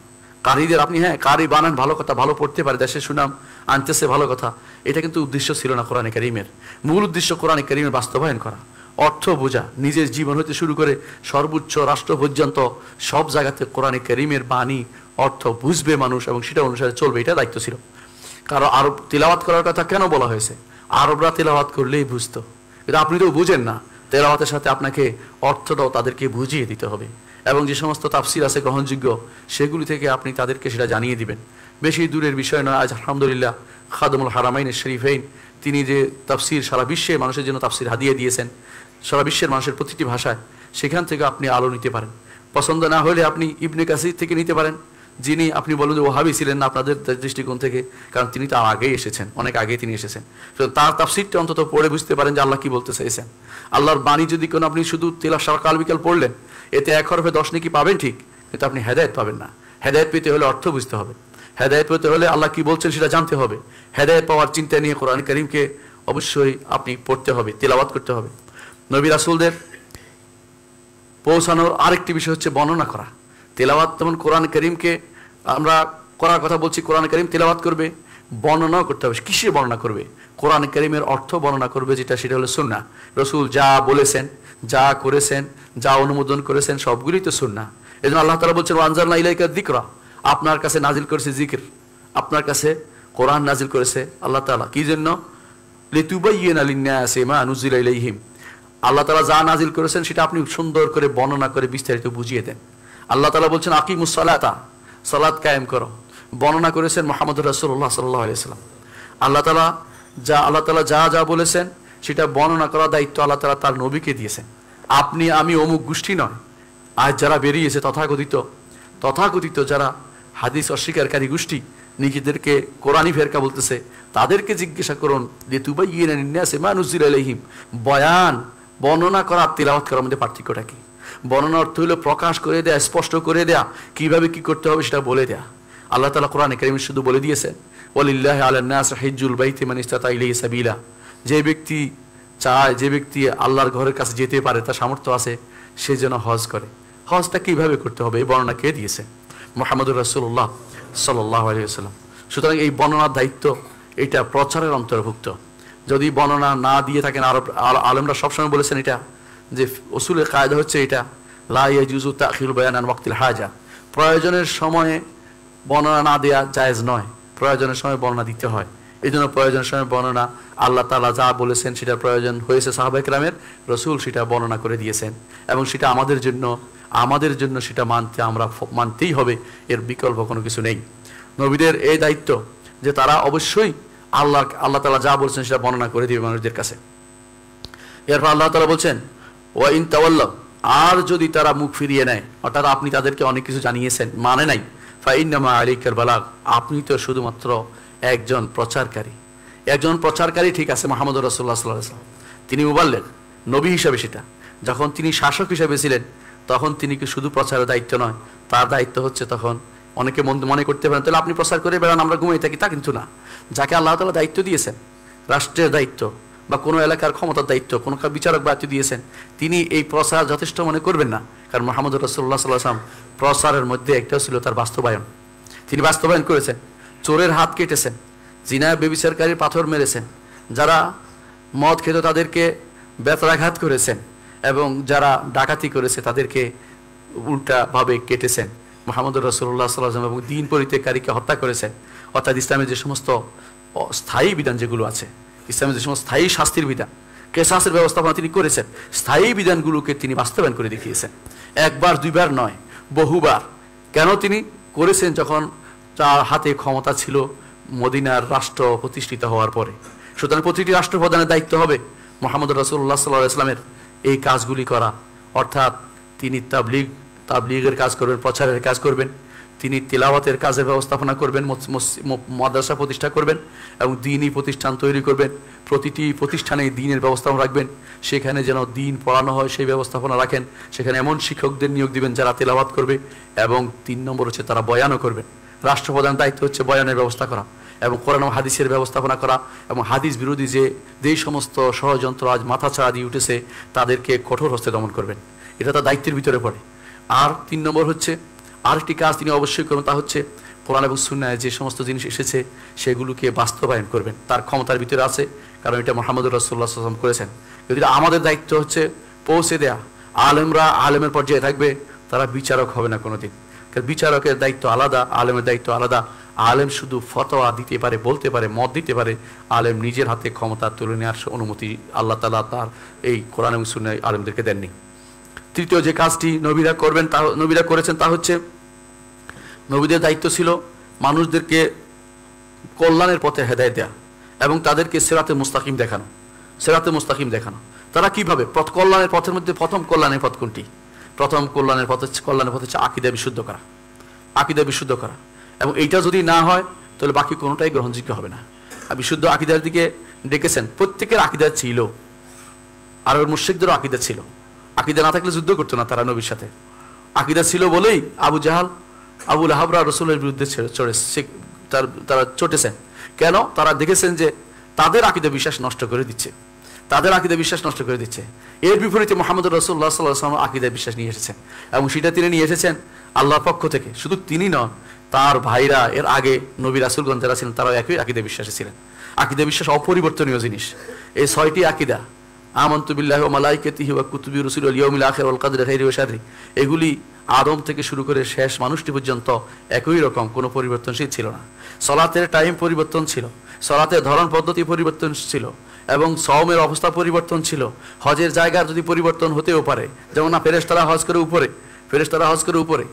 কারীদের আপনি, হ্যাঁ কারি বানান, ভালো কথা, ভালো পড়তে পারে, দেশে সুনাম আনতেছে, ভালো কথা, এটা কিন্তু উদ্দেশ্য ছিল না কোরআনে কারীমের। মূল উদ্দেশ্য কোরআনে কারীমের বাস্তবায়ন করা, অর্থ বোঝা, নিজের জীবন হতে শুরু করে সর্বোচ্চ রাষ্ট্র পর্যন্ত সব জায়গাতে কোরআনে কারীমের বাণী অর্থ বুঝবে মানুষ এবং সেটা অনুসারে চলবে, এটা দায়িত্ব ছিল। কারণ আরব তিলাওয়াত করার কথা কেন বলা হয়েছে? আরবরা তিলাওয়াত করলেই বুঝতো, কিন্তু আপনি তো বুঝেন না। তেলাওয়াতের সাথে আপনাকে অর্থটাও তাদেরকে বুঝিয়ে দিতে হবে, এবং যে সমস্ত তাফসির আছে গ্রহণযোগ্য সেগুলি থেকে আপনি তাদেরকে সেটা জানিয়ে দিবেন। বেশি দূরের বিষয় নয়, আজ আলহামদুলিল্লাহ খাদমুল হারামাইন শরীফাইন তিনি যে তাফসির সারা বিশ্বে মানুষের জন্য তাফসির হাদিয়ে দিয়েছেন, সারা বিশ্বের মানুষের প্রতিটি ভাষায়, সেখান থেকে আপনি আলো নিতে পারেন। পছন্দ না হলে আপনি ইবনে কাসির থেকে নিতে পারেন, যিনি আপনি বলুন যে ওহাবি ছিলেন না আপনাদের দৃষ্টিকোণ থেকে, কারণ তিনি তো আগেই এসেছেন, অনেক আগে তিনি এসেছেন। তার তাফসিরটা অন্তত পড়ে বুঝতে পারেন যে আল্লাহ কি বলতে চাইছেন। আল্লাহর বাণী যদি কোনো আপনি শুধু কাল বিকাল পড়লেন, এতে 1 হরফে 10 নেকি পাবেন ঠিক, কিন্তু আপনি হেদায়েত পাবেন না। হেদায়েত পেতে হলে অর্থ বুঝতে হবে, হেদায়েত পেতে হলে আল্লাহ কি বলছেন সেটা জানতে হবে। হেদায়েত পাওয়ার চিন্তা নিয়ে কোরআন কারীমকে অবশ্যই আপনি পড়তে হবে, তিলাওয়াত করতে হবে। নবী রাসূলদের পৌঁছানোর আরেকটি বিষয় হচ্ছে বর্ণনা করা। তেলাওয়াত যেমন কোরআন কারীমকে আমরা করার কথা বলছি, কোরআন কারীম তেলাওয়াত করবে, বর্ণনাও করতে হবে। কিসে বর্ণনা করবে? কোরআন কারীমের অর্থ বর্ণনা করবে, যেটা সেটা হলো সুন্নাহ। রাসূল যা বলেছেন, যা করেছেন, যা অনুমোদন করেছেন, সবগুলোই তো সুন্নাহ। এজন্য আল্লাহ তাআলা বলছেন ওয়ানজালনা ইলাইকা যিকরা, আপনার কাছে নাজিল করেছে জিকির, আপনার কাছে কোরআন নাজিল করেছে আল্লাহ তাআলা। কি জন্য? লিতুবাইয়িনা লিন-নাসি মা নুজিলা ইলাইহিম, আল্লাহ তাআলা যা নাজিল করেছেন সেটা আপনি সুন্দর করে বর্ণনা করে বিস্তারিত বুঝিয়ে দেন। আল্লাহ তাআলা বলছেন আকিমুস সালাতা, সালাত কায়েম করো, বর্ণনা করেছেন মুহাম্মদুর রাসূলুল্লাহ সাল্লাল্লাহু আলাইহি ওয়াসাল্লাম। আল্লাহ তাআলা যা যা বলেছেন সেটা বর্ণনা করার দায়িত্ব আল্লাহ তাআলা তার নবীকে দিয়েছেন। আপনি আমি অমুক গোষ্ঠী নয়। আজ যারা বেরিয়েছে তথাকথিত যারা হাদিস অস্বীকারী গোষ্ঠী, নিজেদেরকে কোরআনী ফেরকা বলতেছে, তাদেরকে জিজ্ঞাসা করুন যে তুবাইয়িনা লিন-নাসি মা নুজিলা ইলাইহিম, বয়ান বর্ণনা করা তিলাওয়াত করার মধ্যে পার্থক্যটা কি? বর্ণনা অর্থ হলো প্রকাশ করে দেয়া, স্পষ্ট করে দেয়া, কিভাবে কি করতে হবে সেটা বলে দেয়া। আল্লাহ তাআলা কোরআনে কারীমে শুধু বলে দিয়েছেন ওয়ালিল্লাহি আলান নাস হিজ্জুল বাইতি মান ইসতাতা ইলাইহি সাবিলা, যে ব্যক্তি চায়, যে ব্যক্তি আল্লাহর ঘরের কাছে যেতে পারে, তার সামর্থ্য আছে, সে যেন হজ করে। হজটা কিভাবে করতে হবে এই বর্ণনা কে দিয়েছেন? মুহাম্মদুর রাসূলুল্লাহ সাল্লাল্লাহু আলাইহি ওয়াসাল্লাম। সুতরাং এই বর্ণনার দায়িত্ব এটা প্রচারের অন্তর্ভুক্ত। যদি বর্ণনা না দিয়ে থাকেন, আলেমরা সবসময় বলেছেন এটা যে উসুলের কায়দা হচ্ছে এটা, লা ইয়াজুজু তাখিরু বায়ান আন ওয়াক্তিল হাজা, প্রয়োজনের সময়ে বর্ণনা না দেয়া জায়েজ নয়, প্রয়োজনের সময় বর্ণনা দিতে হয়। এই জন্য প্রয়োজনের সময় বর্ণনা আল্লাহ তাআলা যা বলেছেন সেটা প্রয়োজন হয়েছে সাহাবায়ে কেরামের, রাসূল সেটা বর্ণনা করে দিয়েছেন, এবং সেটা আমাদের জন্য সেটা আমরা মানতেই হবে, এর বিকল্প কোনো কিছু নেই। নবীদের এই দায়িত্ব যে তারা অবশ্যই আল্লাহ তাআলা যা বলছেন সেটা বর্ণনা করে দিবে মানুষদের কাছে। এরপর আল্লাহ তাআলা বলছেন ওয়া ইন তাওয়াল্লাউ, আর যদি তারা মুখ ফিরিয়ে নেয়, অর্থাৎ আপনি তাদেরকে অনেক কিছু জানিয়েছেন, মানে নাই, ফা ইন্নামা আলাইকাল বালাগ, আপনি তো শুধুমাত্র একজন প্রচারকারী। ঠিক আছে, মুহাম্মদুর রাসূলুল্লাহ সাল্লাল্লাহু আলাইহি ওয়াসাল্লাম তিনি মুবাল্লিগ নবী হিসাবে, সেটা যখন তিনি শাসক হিসাবে ছিলেন তখন তিনি কি শুধু প্রচারের দায়িত্ব নয়, তার দায়িত্ব হচ্ছে, তখন অনেকে মনে করতে পারেন তাহলে আপনি প্রচার করে বেড়ান, আমরা ঘুমিয়ে থাকি, তা কিন্তু না। যাকে আল্লাহ তাআলা দায়িত্ব দিয়েছেন, রাষ্ট্রের দায়িত্ব বা কোনো এলাকার ক্ষমতার দায়িত্ব, কোনো বিচারক দায়িত্ব দিয়েছেন, তিনি এই প্রচার যথেষ্ট মনে করবেন না। কারণ মুহাম্মদুর রাসূলুল্লাহ সাল্লাল্লাহু আলাইহি ওয়াসাল্লাম প্রচারের মধ্যে একটা ছিল তার বাস্তবায়ন। তিনি বাস্তবায়ন করেছেন, চোরের হাত কেটেছেন, জিনায় ব্যভিচারকারীর পাথর মেরেছেন, যারা মদ খেত তাদেরকে বেত্রাঘাত করেছেন, এবং যারা ডাকাতি করেছে তাদেরকে উল্টাভাবে কেটেছেন। মুহাম্মদুর রাসূলুল্লাহ সাল্লাল্লাহু আলাইহি ওয়াসাল্লাম এবং দ্বীন পরিত্যাগকারীকে হত্যা করেছেন। অর্থাৎ ইসলামের যে সমস্ত স্থায়ী বিধান যেগুলো আছে, ইসলামের যে সমস্ত স্থায়ী শাস্তির বিধান, কেসাসের ব্যবস্থাপনা তিনি করেছেন, স্থায়ী বিধানগুলোকে তিনি বাস্তবায়ন করে দেখিয়েছেন। একবার দুইবার নয়, বহুবার। কেন তিনি করেছেন? যখন তার হাতে ক্ষমতা ছিল মদিনার রাষ্ট্র প্রতিষ্ঠিত হওয়ার পরে। সুতরাং প্রতিটি রাষ্ট্রপ্রধানের দায়িত্ব হবে মুহাম্মদুর রাসূলুল্লাহ সাল্লাল্লাহু আলাইহি ওয়াসাল্লামের এই কাজগুলি করা। অর্থাৎ তিনি তাবলীগের কাজ করবেন, প্রচারের কাজ করবেন, তিনি তিলাওয়াতের কাজের ব্যবস্থাপনা করবেন, মাদ্রাসা প্রতিষ্ঠা করবেন এবং দ্বীনি প্রতিষ্ঠান তৈরি করবেন। প্রতিটি প্রতিষ্ঠানে দ্বীনের ব্যবস্থাপনা রাখবেন, সেখানে যেন দ্বীন পড়ানো হয় সেই ব্যবস্থাপনা রাখেন। সেখানে এমন শিক্ষকদের নিয়োগ দিবেন যারা তিলাওয়াত করবে, এবং 3 নম্বর হচ্ছে তারা বয়ানও করবেন। রাষ্ট্রপ্রধান দায়িত্ব হচ্ছে বয়ানের ব্যবস্থা করা এবং কোরআন ও হাদিসের ব্যবস্থাপনা করা, এবং হাদিস বিরোধী যেই সমস্ত ষড়যন্ত্র আজ মাথাছাড়া দিয়ে উঠেছে তাদেরকে কঠোর হস্তে দমন করবেন। এটা তার দায়িত্বের ভিতরে পড়ে। আর 3 নম্বর হচ্ছে আরেকটি কাজ তিনি অবশ্যই করবেন, তা হচ্ছে কোরআন এবং সুন্নায় যে সমস্ত জিনিস এসেছে সেগুলোকে বাস্তবায়ন করবেন। তার ক্ষমতার ভিতরে আছে, কারণ এটা মুহাম্মদ রাসূলুল্লাহ সাল্লাল্লাহু আলাইহি ওয়াসাল্লাম করেছেন। যদি আমাদের দায়িত্ব হচ্ছে পৌঁছে দেয়া। আলেমরা আলেমের পর্যায়ে থাকবে, তারা বিচারক হবে না কোনোদিন। কারণ বিচারকের দায়িত্ব আলাদা, আলেমের দায়িত্ব আলাদা। আলেম শুধু ফতোয়া দিতে পারে, বলতে পারে, মত দিতে পারে। আলেম নিজের হাতে ক্ষমতা তুলে নেওয়ার অনুমতি আল্লাহ তাআলা তার এই কোরআন এবং সুন্নাহ আলেমদেরকে দেননি। তৃতীয় যে কাজটি নবীরা করবেন, তা নবীরা করেছেন, তা হচ্ছে নবীদের দায়িত্ব ছিল মানুষদেরকে কল্যাণের পথে হেদায়েত দেয়া এবং তাদেরকে সিরাতে মুস্তাকিম দেখানো। সিরাতে মুস্তাকিম দেখানো তারা কিভাবে, কল্যাণের পথের মধ্যে প্রথম কল্যাণের পথ কোনটি? প্রথম কল্যাণের পথ হচ্ছে আকীদা বিশুদ্ধ করা, আকীদা বিশুদ্ধ করা। এবং এইটা যদি না হয় তাহলে বাকি কোনোটাই গ্রহণযোগ্য হবে না। আর বিশুদ্ধ আকীদার দিকে ডেকেছেন। প্রত্যেকের আকীদা ছিল, আর ওর মুশরিকদেরও আকীদা ছিল। আকীদা না থাকলে যুদ্ধ করতো না তারা নবীর সাথে। আকীদা ছিল বলেই আবু জাহাল, আবু লাহাবরা রসুলের বিরুদ্ধে তারা চটেছেন। কেন? তারা দেখেছেন যে তাদের আকীদা বিশ্বাস নষ্ট করে দিচ্ছে, তাদের আকীদা বিশ্বাস নষ্ট করে দিচ্ছে। এর বিপরীতে মুহাম্মদ রাসূলুল্লাহ সাল্লাল্লাহু আলাইহি ওয়াসাল্লাম আকীদা বিশ্বাস নিয়ে এসেছেন, এবং সেটা তিনি নিয়ে এসেছেন আল্লাহর পক্ষ থেকে। শুধু তিনি নন, তার ভাইরা, এর আগে নবী রাসূলগণ যারা ছিলেন তারাও একই আকীদা বিশ্বাসী ছিলেন। আকীদা বিশ্বাস অপরিবর্তনীয় জিনিস। এই 6টি আকীদা, আমানতু বিল্লাহি ওয়া মালাইকাতিহি ওয়া কুতুবিহি ওয়া রুসুলিহি ওয়াল ইয়াউমিল আখির ওয়াল কদরি খাইরিহি ওয়া শাররিহি, এগুলি আদম থেকে শুরু করে শেষ মানুষটি পর্যন্ত একই রকম, কোনো পরিবর্তনশীল ছিল না। সালাতের টাইম পরিবর্তন ছিল, সালাতের ধরন পদ্ধতি পরিবর্তন ছিল, এবং সওমের অবস্থা পরিবর্তন ছিল। হজের জায়গা যদি পরিবর্তন হতেও পারে, যেমন না ফেরেশতারা হজ করে উপরে, ফেরেশতারা হজ করে উপরে,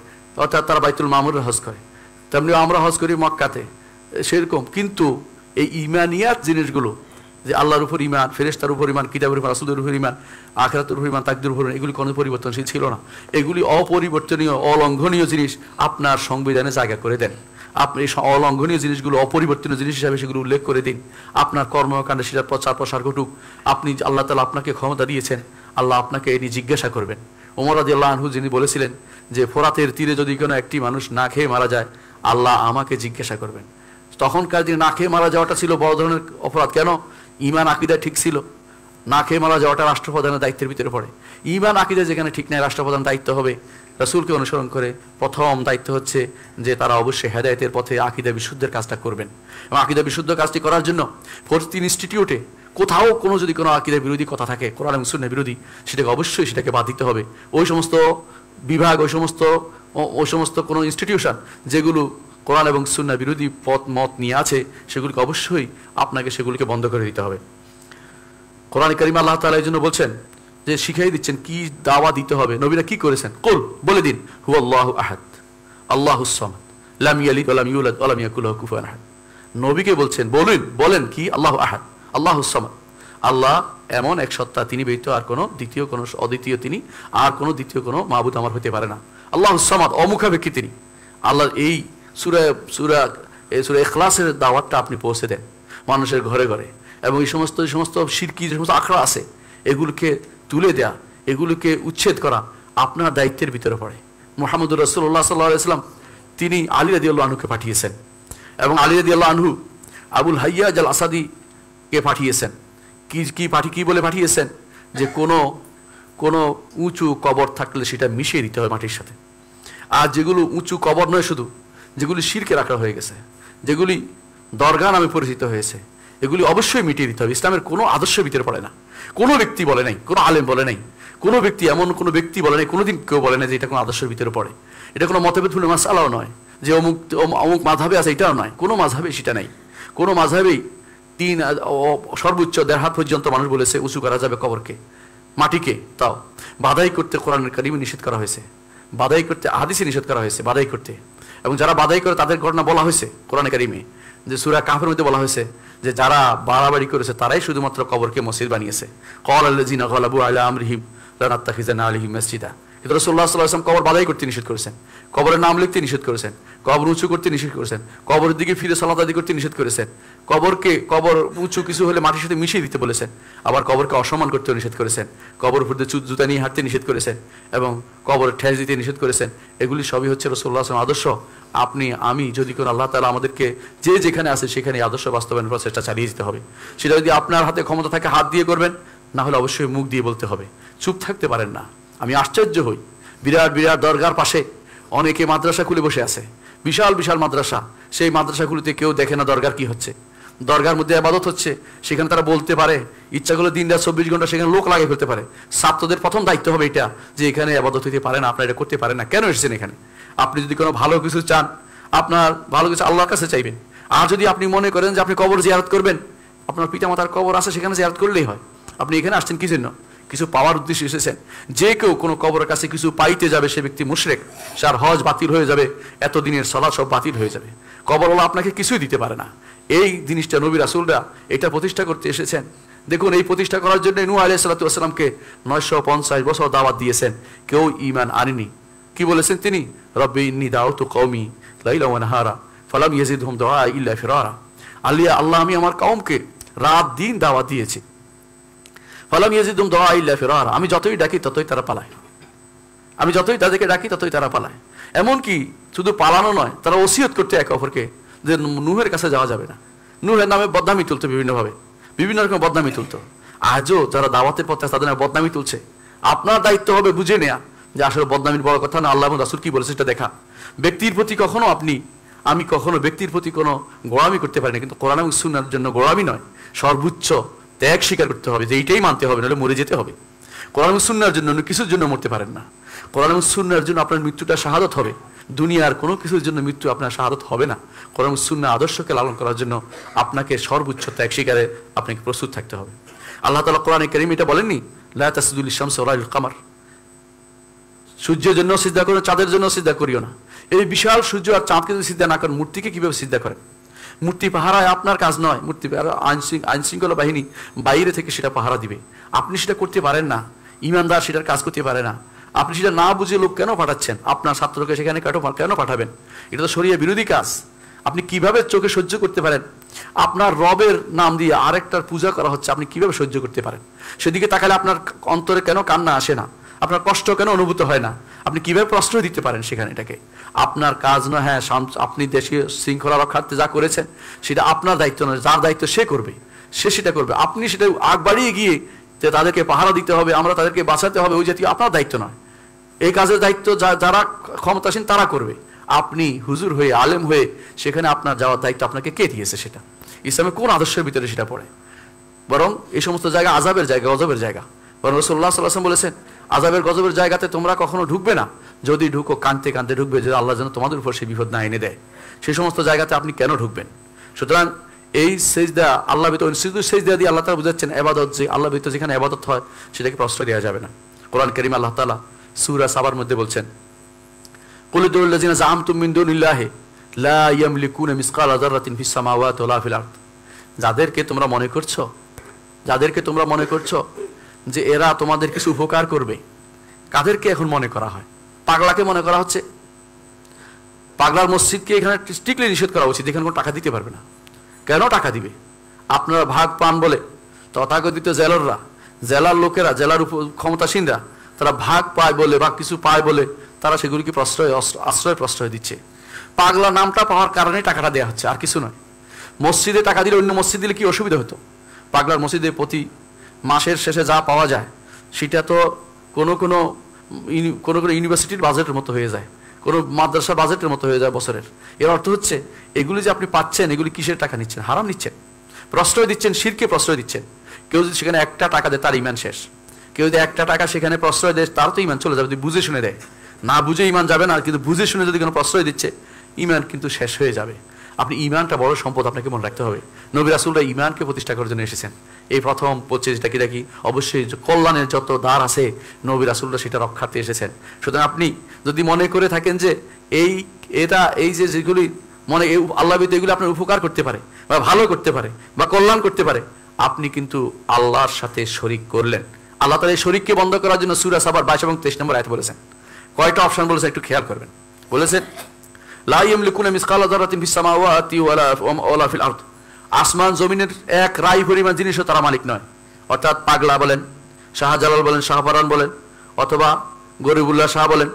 অর্থাৎ তারা বাইতুল মামুরে হজ করে, তেমনি আমরা হজ করি মক্কাতে, সেরকম। কিন্তু এই ঈমানিয়াত জিনিসগুলো, যে আল্লাহর উপর ঈমান, ফেরেশতার উপর ঈমান, কিতাবের উপর, রাসূলের উপর ঈমান, আখিরাতের উপর ঈমান, তাকদীরের উপর, এগুলি কোনো পরিবর্তনশীল ছিল না। এগুলি অপরিবর্তনীয়, অলঙ্ঘনীয় জিনিস আপনার সংবিধানে জায়গা করে দেন। আপনি এই অলঙ্ঘনীয় জিনিসগুলো অপরিবর্তনীয় জিনিস হিসাবে সেগুলো উল্লেখ করে দিন। আপনার কর্মকাণ্ডে সেটার প্রচার প্রসার ঘটুক। আপনি, আল্লাহ তাআলা আপনাকে ক্ষমতা দিয়েছেন, আল্লাহ আপনাকে এটি জিজ্ঞাসা করবেন। ওমর রাদিয়াল্লাহু আনহু যিনি বলেছিলেন যে ফোরাতের তীরে যদি কোনো একটি মানুষ না খেয়ে মারা যায়, আল্লাহ আমাকে জিজ্ঞাসা করবেন। তখনকার দিনে না খেয়ে মারা যাওয়াটা ছিল বড় ধরনের অপরাধ। কেন? ঈমান আকীদা ঠিক ছিল, না খেয়ে মারা যাওয়াটা রাষ্ট্রপ্রধানের দায়িত্বের ভিতরে পড়ে। ঈমান আকীদা যেখানে ঠিক নাই, রাষ্ট্রপ্রধান দায়িত্ব হবে রাসূলকে অনুসরণ করে। প্রথম দায়িত্ব হচ্ছে যে তারা অবশ্যই হেদায়েতের পথে আকীদা বিশুদ্ধের কাজটা করবেন। এবং আকীদা বিশুদ্ধ কাজটি করার জন্য প্রতি ইনস্টিটিউটে কোথাও কোনো যদি কোনো আকীদা বিরোধী কথা থাকে, কোরআন এবং সুন্নাহ বিরোধী, সেটাকে অবশ্যই সেটাকে বাদ দিতে হবে। ওই সমস্ত বিভাগ, ওই সমস্ত কোনো ইনস্টিটিউশন যেগুলো কোরআন এবং সুন্নাহ বিরোধী মত নিয়ে আছে, সেগুলিকে অবশ্যই আপনাকে সেগুলিকে বন্ধ করে দিতে হবে। কোরআন কারীমে আল্লাহ তাআলা এই জন্য বলছেন যে শিখাই দিচ্ছেন কি দাওয়া দিতে হবে। নবীরা কি করেছেন? কুল, বলে দিন, হুয়াল্লাহু আহাদ আল্লাহুস সামাদ লাম ইয়ালিদ ওয়া লাম ইউলাদ ওয়া লাম ইয়াকুল লাহু কুফুয়ান আহাদ। নবীকে বলছেন বলেন কি? আল্লাহু আহাদ, আল্লাহুস সামাদ, আল্লাহ এমন এক সত্তা, তিনি ব্যতীত আর কোনো দ্বিতীয়, কোনো অদ্বিতীয় তিনি, আর কোনো দ্বিতীয় কোনো মাবুদ আমার হতে পারে না। আল্লাহুস সামাদ, অমুখাপেক্ষী তিনি। আল্লাহর এই সূরা ইখলাসের দাওয়াতটা আপনি পৌঁছে দেন মানুষের ঘরে ঘরে, এবং এই সমস্ত শিরকি যে সমস্ত আখড়া আছে এগুলোকে তুলে দেয়া, এগুলোকে উচ্ছেদ করা আপনার দায়িত্বের ভিতরে পড়ে। মুহাম্মদুর রাসূলুল্লাহ সাল্লাল্লাহু আলাইহি ওয়াসাল্লাম তিনি আলী রাদিয়াল্লাহু আনহুকে পাঠিয়েছেন, এবং আলী রাদিয়াল্লাহু আনহু আবুল হাইয়াজ আল আসাদিকে পাঠিয়েছেন। কি বলে পাঠিয়েছেন? যে কোনো উঁচু কবর থাকলে সেটা মিশিয়ে দিতে হয় মাটির সাথে। আর যেগুলো উঁচু কবর নয়, শুধু যেগুলি শিরকে রাখা হয়ে গেছে, যেগুলি দরগা নামে পরিচিত হয়েছে, এগুলি অবশ্যই মিটিয়ে দিতে হবে। ইসলামের কোনো আদর্শের ভিতরে পড়ে না। কোনো ব্যক্তি বলে নাই, কোনো আলেম বলে নাই, কোনো ব্যক্তি, এমন কোনো ব্যক্তি বলে নাই, কোনোদিন কেউ বলে নাই যে এটা কোনো আদর্শের ভিতরে পড়ে। এটা কোনো মতভেদপূর্ণ মাসআলাও নয় যে অমুক মাযহাবে আছে, এটাও নয়। কোনো মাযহাবে সেটা নাই। কোনো মাযহাবেই সর্বোচ্চ 1.5 হাত পর্যন্ত মানুষ বলেছে উঁচু করা যাবে কবরকে, মাটিকে। তাও বাদাই করতে কোরআনের কারিমে নিষেধ করা হয়েছে, বাদাই করতে হাদিসে নিষেধ করা হয়েছে বাদাই করতে। এবং যারা বাদাই করে তাদের ঘটনা বলা হয়েছে কোরআনে কারিমে, যে সূরা কাহফের মধ্যে বলা হয়েছে যে যারা বাড়াবাড়ি করেছে তারাই শুধুমাত্র কবরকে মসজিদ বানিয়েছে। ক্বালাল্লাযিনা গালাবু আলা আমরিহিম লানাত্তাখিযান্না আলাইহিম মাসজিদা। কিন্তু রাসূলুল্লাহ সাল্লাল্লাহু আলাইহি ওয়াসাল্লাম কবর বাদাই করতে নিষেধ করেছেন, কবরের নাম লিখতে নিষেধ করেছেন, কবর উঁচু করতে নিষেধ করেছেন, কবরের দিকে ফিরে সালাত আদি করতে নিষেধ করেছেন, কবর উঁচু কিছু হলে মাটির সাথে মিশিয়ে দিতে বলেছেন, আবার কবরকে অসম্মান করতে নিষেধ করেছেন, কবর উপর দিয়ে জুতা নিয়ে হাঁটতে নিষেধ করেছেন, এবং কবরের ঠেস দিতে নিষেধ করেছেন। এগুলি সবই হচ্ছে রাসূলুল্লাহ সাল্লাল্লাহু আলাইহি ওয়াসাল্লাম আদর্শ। আপনি আমি যদি কোনো আল্লাহ তাআলা আমাদেরকে যে যেখানে আছে সেখানে আদর্শ বাস্তবায়নের প্রচেষ্টা চালিয়ে যেতে হবে। সেটা যদি আপনার হাতে ক্ষমতা থাকে হাত দিয়ে করবেন, না হলে অবশ্যই মুখ দিয়ে বলতে হবে। চুপ থাকতে পারেন না। আমি আশ্চর্য হই, বিরাট বিরাট দরগার পাশে অনেকে মাদ্রাসা খুলে বসে আছে, বিশাল বিশাল মাদ্রাসা, সেই মাদ্রাসাগুলিতে কেউ দেখে না দরগার কি হচ্ছে। দরগার মধ্যে ইবাদত হচ্ছে, সেখানে তারা বলতে পারে, ইচ্ছা করলে দিন রাত 24 ঘন্টা সেখানে লোক লাগিয়ে ফেলতে পারে। ছাত্রদের প্রথম দায়িত্ব হবে এটা, যে এখানে ইবাদত হইতে পারে না, আপনারা এটা করতে পারেন না, কেন এসেছেন এখানে? আপনি যদি কোনো ভালো কিছু চান, আপনার ভালো কিছু আল্লাহর কাছে চাইবেন। আর যদি আপনি মনে করেন যে আপনি কবর জিয়ারত করবেন, আপনার পিতামাতার কবর আছে, সেখানে জিয়ারত করলেই হয়। আপনি এখানে আসছেন কি জন্য? কিছু পাওয়ার উদ্দেশ্যে এসেছেন। যে কেউ কোনো কবরের কাছে কিছু পাইতে যাবে, সে ব্যক্তি মুশরিক, তার হজ বাতিল হয়ে যাবে, এতদিনের সালাত সব বাতিল হয়ে যাবে। কবরওয়ালা আপনাকে কিছুই দিতে পারে না। এই জিনিসটা নবী রাসূলরা এটা প্রতিষ্ঠা করতে এসেছেন। দেখুন, এই প্রতিষ্ঠা করার জন্য নূহ আলাইহিস সালাতু ওয়াস সালামকে 950 বছর দাওয়াত দিয়েছেন, কেউ ঈমান আনেনি। কি বলেছেন তিনি? রব্বি ইন্নী দাউতু কওমি লাইলা ওয়া নাহারা ফালাম ইয়াজিদহুম দুআ ইল্লা ফিরারা। আল্লাহ, আমি আমার কওমকে রাত দিন দাওয়াত দিয়েছি, ফালাম ইয়াজিদহুম দুআ ইল্লা ফিরারা, আমি যতই ডাকি ততই তারা পালায়, আমি যতই তাদেরকে ডাকি ততই তারা পালায়। এমনকি শুধু পালানো নয়, তারা ওসিয়ত করতে একে অপরকে যে নূহের কাছে যাওয়া যাবে না। নূহের নামে বদনামি তুলতো, বিভিন্নভাবে বিভিন্ন রকম বদনামি তুলতো। আজও যারা দাওয়াতের পথে তাদের নামে বদনামি তুলছে, আপনার দায়িত্ব হবে বুঝে নেয়া যে আসলে বদনামির বড় কথা না, আল্লাহ এবং রাসূল কি বলেছে সেটা দেখা। ব্যক্তির প্রতি কখনো আমি কখনো ব্যক্তির প্রতি কোনো গোলামি করতে পারি না, কিন্তু কোরআন এবং সুন্নাহর জন্য গোলামি নয়, সর্বোচ্চ ত্যাগ স্বীকার করতে হবে, যে এইটাই মানতে হবে, নাহলে মরে যেতে হবে। কোরআন এবং সুন্নাহর জন্য অন্য কিছুর জন্য মরতে পারেন না। কোরআন এবং সুন্নাহর জন্য আপনার মৃত্যুটা শাহাদত হবে, দুনিয়ার কোনো কিছুর জন্য মৃত্যু আপনার শাহাদত হবে না। কোরআন এবং সুন্নাহ আদর্শকে লালন করার জন্য আপনাকে সর্বোচ্চ ত্যাগ স্বীকারে আপনাকে প্রস্তুত থাকতে হবে। আল্লাহ তাআলা কোরআনে কারীমে এটা বলেননি, লা তাসজুদু লিশ-শামসি ওয়া লিল কামার, সূর্যের জন্য সিজদা করো, চাঁদের জন্য সিজদা করিও না। এই বিশাল সূর্য আর চাঁদকে যদি সিজদা না করেন, মূর্তিকে কিভাবে সিজদা করেন? মূর্তি পাহারায় আপনার কাজ নয়, মূর্তি আইন শৃঙ্খলা বাহিনী বাইরে থেকে সেটা পাহারা দিবে, আপনি সেটা করতে পারেন না। ইমানদার সেটার কাজ করতে পারে না। আপনি সেটা না বুঝে লোক কেন পাঠাচ্ছেন? আপনার ছাত্রকে সেখানে কেন পাঠাবেন? এটা তো শরিয়া বিরোধী কাজ। আপনি কিভাবে চোখে সহ্য করতে পারেন? আপনার রবের নাম দিয়ে আরেকটার পূজা করা হচ্ছে, আপনি কিভাবে সহ্য করতে পারেন? সেদিকে তাকালে আপনার অন্তরে কেন কান্না আসে না? আপনার কষ্ট কেন অনুভূত হয় না? আপনি কিভাবে প্রশ্রয় দিতে পারেন সেখানে? এটাকে আপনার কাজ নয়। হ্যাঁ, আপনি দেশীয় শৃঙ্খলা রক্ষার্থে যা করেছেন সেটা আপনার দায়িত্ব নয়, যার দায়িত্ব সে করবে, সে সেটা করবে। আপনি সেটা আগ বাড়িয়ে গিয়ে যে তাদেরকে পাহারা দিতে হবে, আমরা তাদেরকে বাঁচাতে হবে, ওই জাতীয় আপনার দায়িত্ব নয়। এই কাজের দায়িত্ব যারা ক্ষমতাসীন তারা করবে। আপনি হুজুর হয়ে, আলেম হয়ে সেখানে আপনার যাওয়ার দায়িত্ব আপনাকে কে দিয়েছে? সেটা ইসলামের কোন আদর্শের ভিতরে সেটা পড়ে? বরং এই সমস্ত জায়গা আযাবের জায়গা, গজবের জায়গা। বরং রাসূলুল্লাহ সাল্লাল্লাহু আলাইহি ওয়াসাল্লাম বলেছেন, আযাবের গজবের জায়গাতে তোমরা কখনো ঢুকবে না, যদি ঢুকো কাঁদতে কাঁদতে ঢুকবে, যে আল্লাহ যেন তোমাদের উপর সেই বিপদ না এনে দেয়। সেই সমস্ত জায়গাতে আপনি কেন ঢুকবেন? সুতরাং এই সেজদা, আল্লাহ ভিতর শুধু সেজদা দিয়ে আল্লাহ তাআলা বুঝাচ্ছেন ইবাদত, যে আল্লাহ ভিতর যেখানে ইবাদত হয় সেটাকে প্রশ্রয় দেওয়া যাবে না। কোরআন কারীমে আল্লাহ তাআলা সূরা সাবার মধ্যে বলছেন, কুল উদউল্লাযিনা যাআমতুম মিন দুনিল্লাহি লা ইয়ামলিকুনা মিসকালা যাররাতিন ফিস সামাওয়াতি ওয়ালা ফিল আরদ। যাদেরকে তোমরা মনে করছো যে এরা তোমাদের কিছু উপকার করবে, কাদেরকে এখন মনে করা হয়? পাগলাকে মনে করা হচ্ছে। পাগলার মসজিদকে এখানে স্ট্রিক্টলি নিষেধ করা উচিত, এখানে কোনো টাকা দিতে পারবে না। কেন টাকা দিবে? আপনারা ভাগ পান বলে তথাকথিত জেলার লোকেরা, জেলার ক্ষমতাসীনরা তারা ভাগ পায় বলে বা কিছু পায় বলে তারা সেগুলিকে আশ্রয় দিচ্ছে। পাগলা নামটা পাওয়ার কারণে টাকাটা দেওয়া হচ্ছে, আর কিছু নয়। মসজিদে টাকা দিলে অন্য মসজিদ দিলে কি অসুবিধা হতো? পাগলার মসজিদে প্রতি মাসের শেষে যা পাওয়া যায় সেটা তো কোনো ইউনিভার্সিটির বাজেটের মতো হয়ে যায়, কোনো মাদ্রাসার বাজেটের মতো হয়ে যায় বছরের। এর অর্থ হচ্ছে এগুলি যে আপনি পাচ্ছেন, এগুলি কিসের টাকা নিচ্ছেন? হারাম নিচ্ছেন, প্রশ্রয় দিচ্ছেন, শিরকে প্রশ্রয় দিচ্ছেন। কেউ যদি সেখানে একটা টাকা দেয় তার ইমান শেষ। কেউ যদি একটা টাকা সেখানে প্রশ্রয় দেয় তার তো ইমান চলে যাবে, যদি বুঝে শুনে দেয়। না বুঝে ইমান যাবে না, কিন্তু বুঝে শুনে যদি কোনো প্রশ্রয় দিচ্ছে ইমান কিন্তু শেষ হয়ে যাবে। আপনি ইমানটা বড় সম্পদ, আপনাকে মনে রাখতে হবে। নবী রাসূলরা ইমানকে প্রতিষ্ঠা করার জন্য এসেছেন। এই প্রথম যেটা কি অবশ্যই কল্যাণের যত দ্বার আছে নবী রাসূলরা সেটা রক্ষার্থে এসেছেন। সুতরাং আপনি যদি মনে করে থাকেন যে এই যে যেগুলি মনে আল্লাহ ভিতরে এগুলো আপনার উপকার করতে পারে বা ভালো করতে পারে বা কল্যাণ করতে পারে, আপনি কিন্তু আল্লাহর সাথে শরীক করলেন। আল্লাহ তাআলা এই শরীককে বন্ধ করার জন্য সূরা সাবার 22 এবং 23 নম্বর আয়াত বলেছেন। কয়টা অপশন বলেছেন একটু খেয়াল করবেন। বলেছেন লা ইয়ামলিকুনা মিসকালা যাররাতিন ফিস সামাওয়াতি ওয়ালা ফিল আরদ। আসমান জমিনের এক রাই পরিমাণ জিনিসও তারা মালিক নয়। অর্থাৎ পাগলা বলেন, শাহজালাল বলেন, শাহপারান বলেন, অথবা গরিবুল্লাহ শাহ বলেন,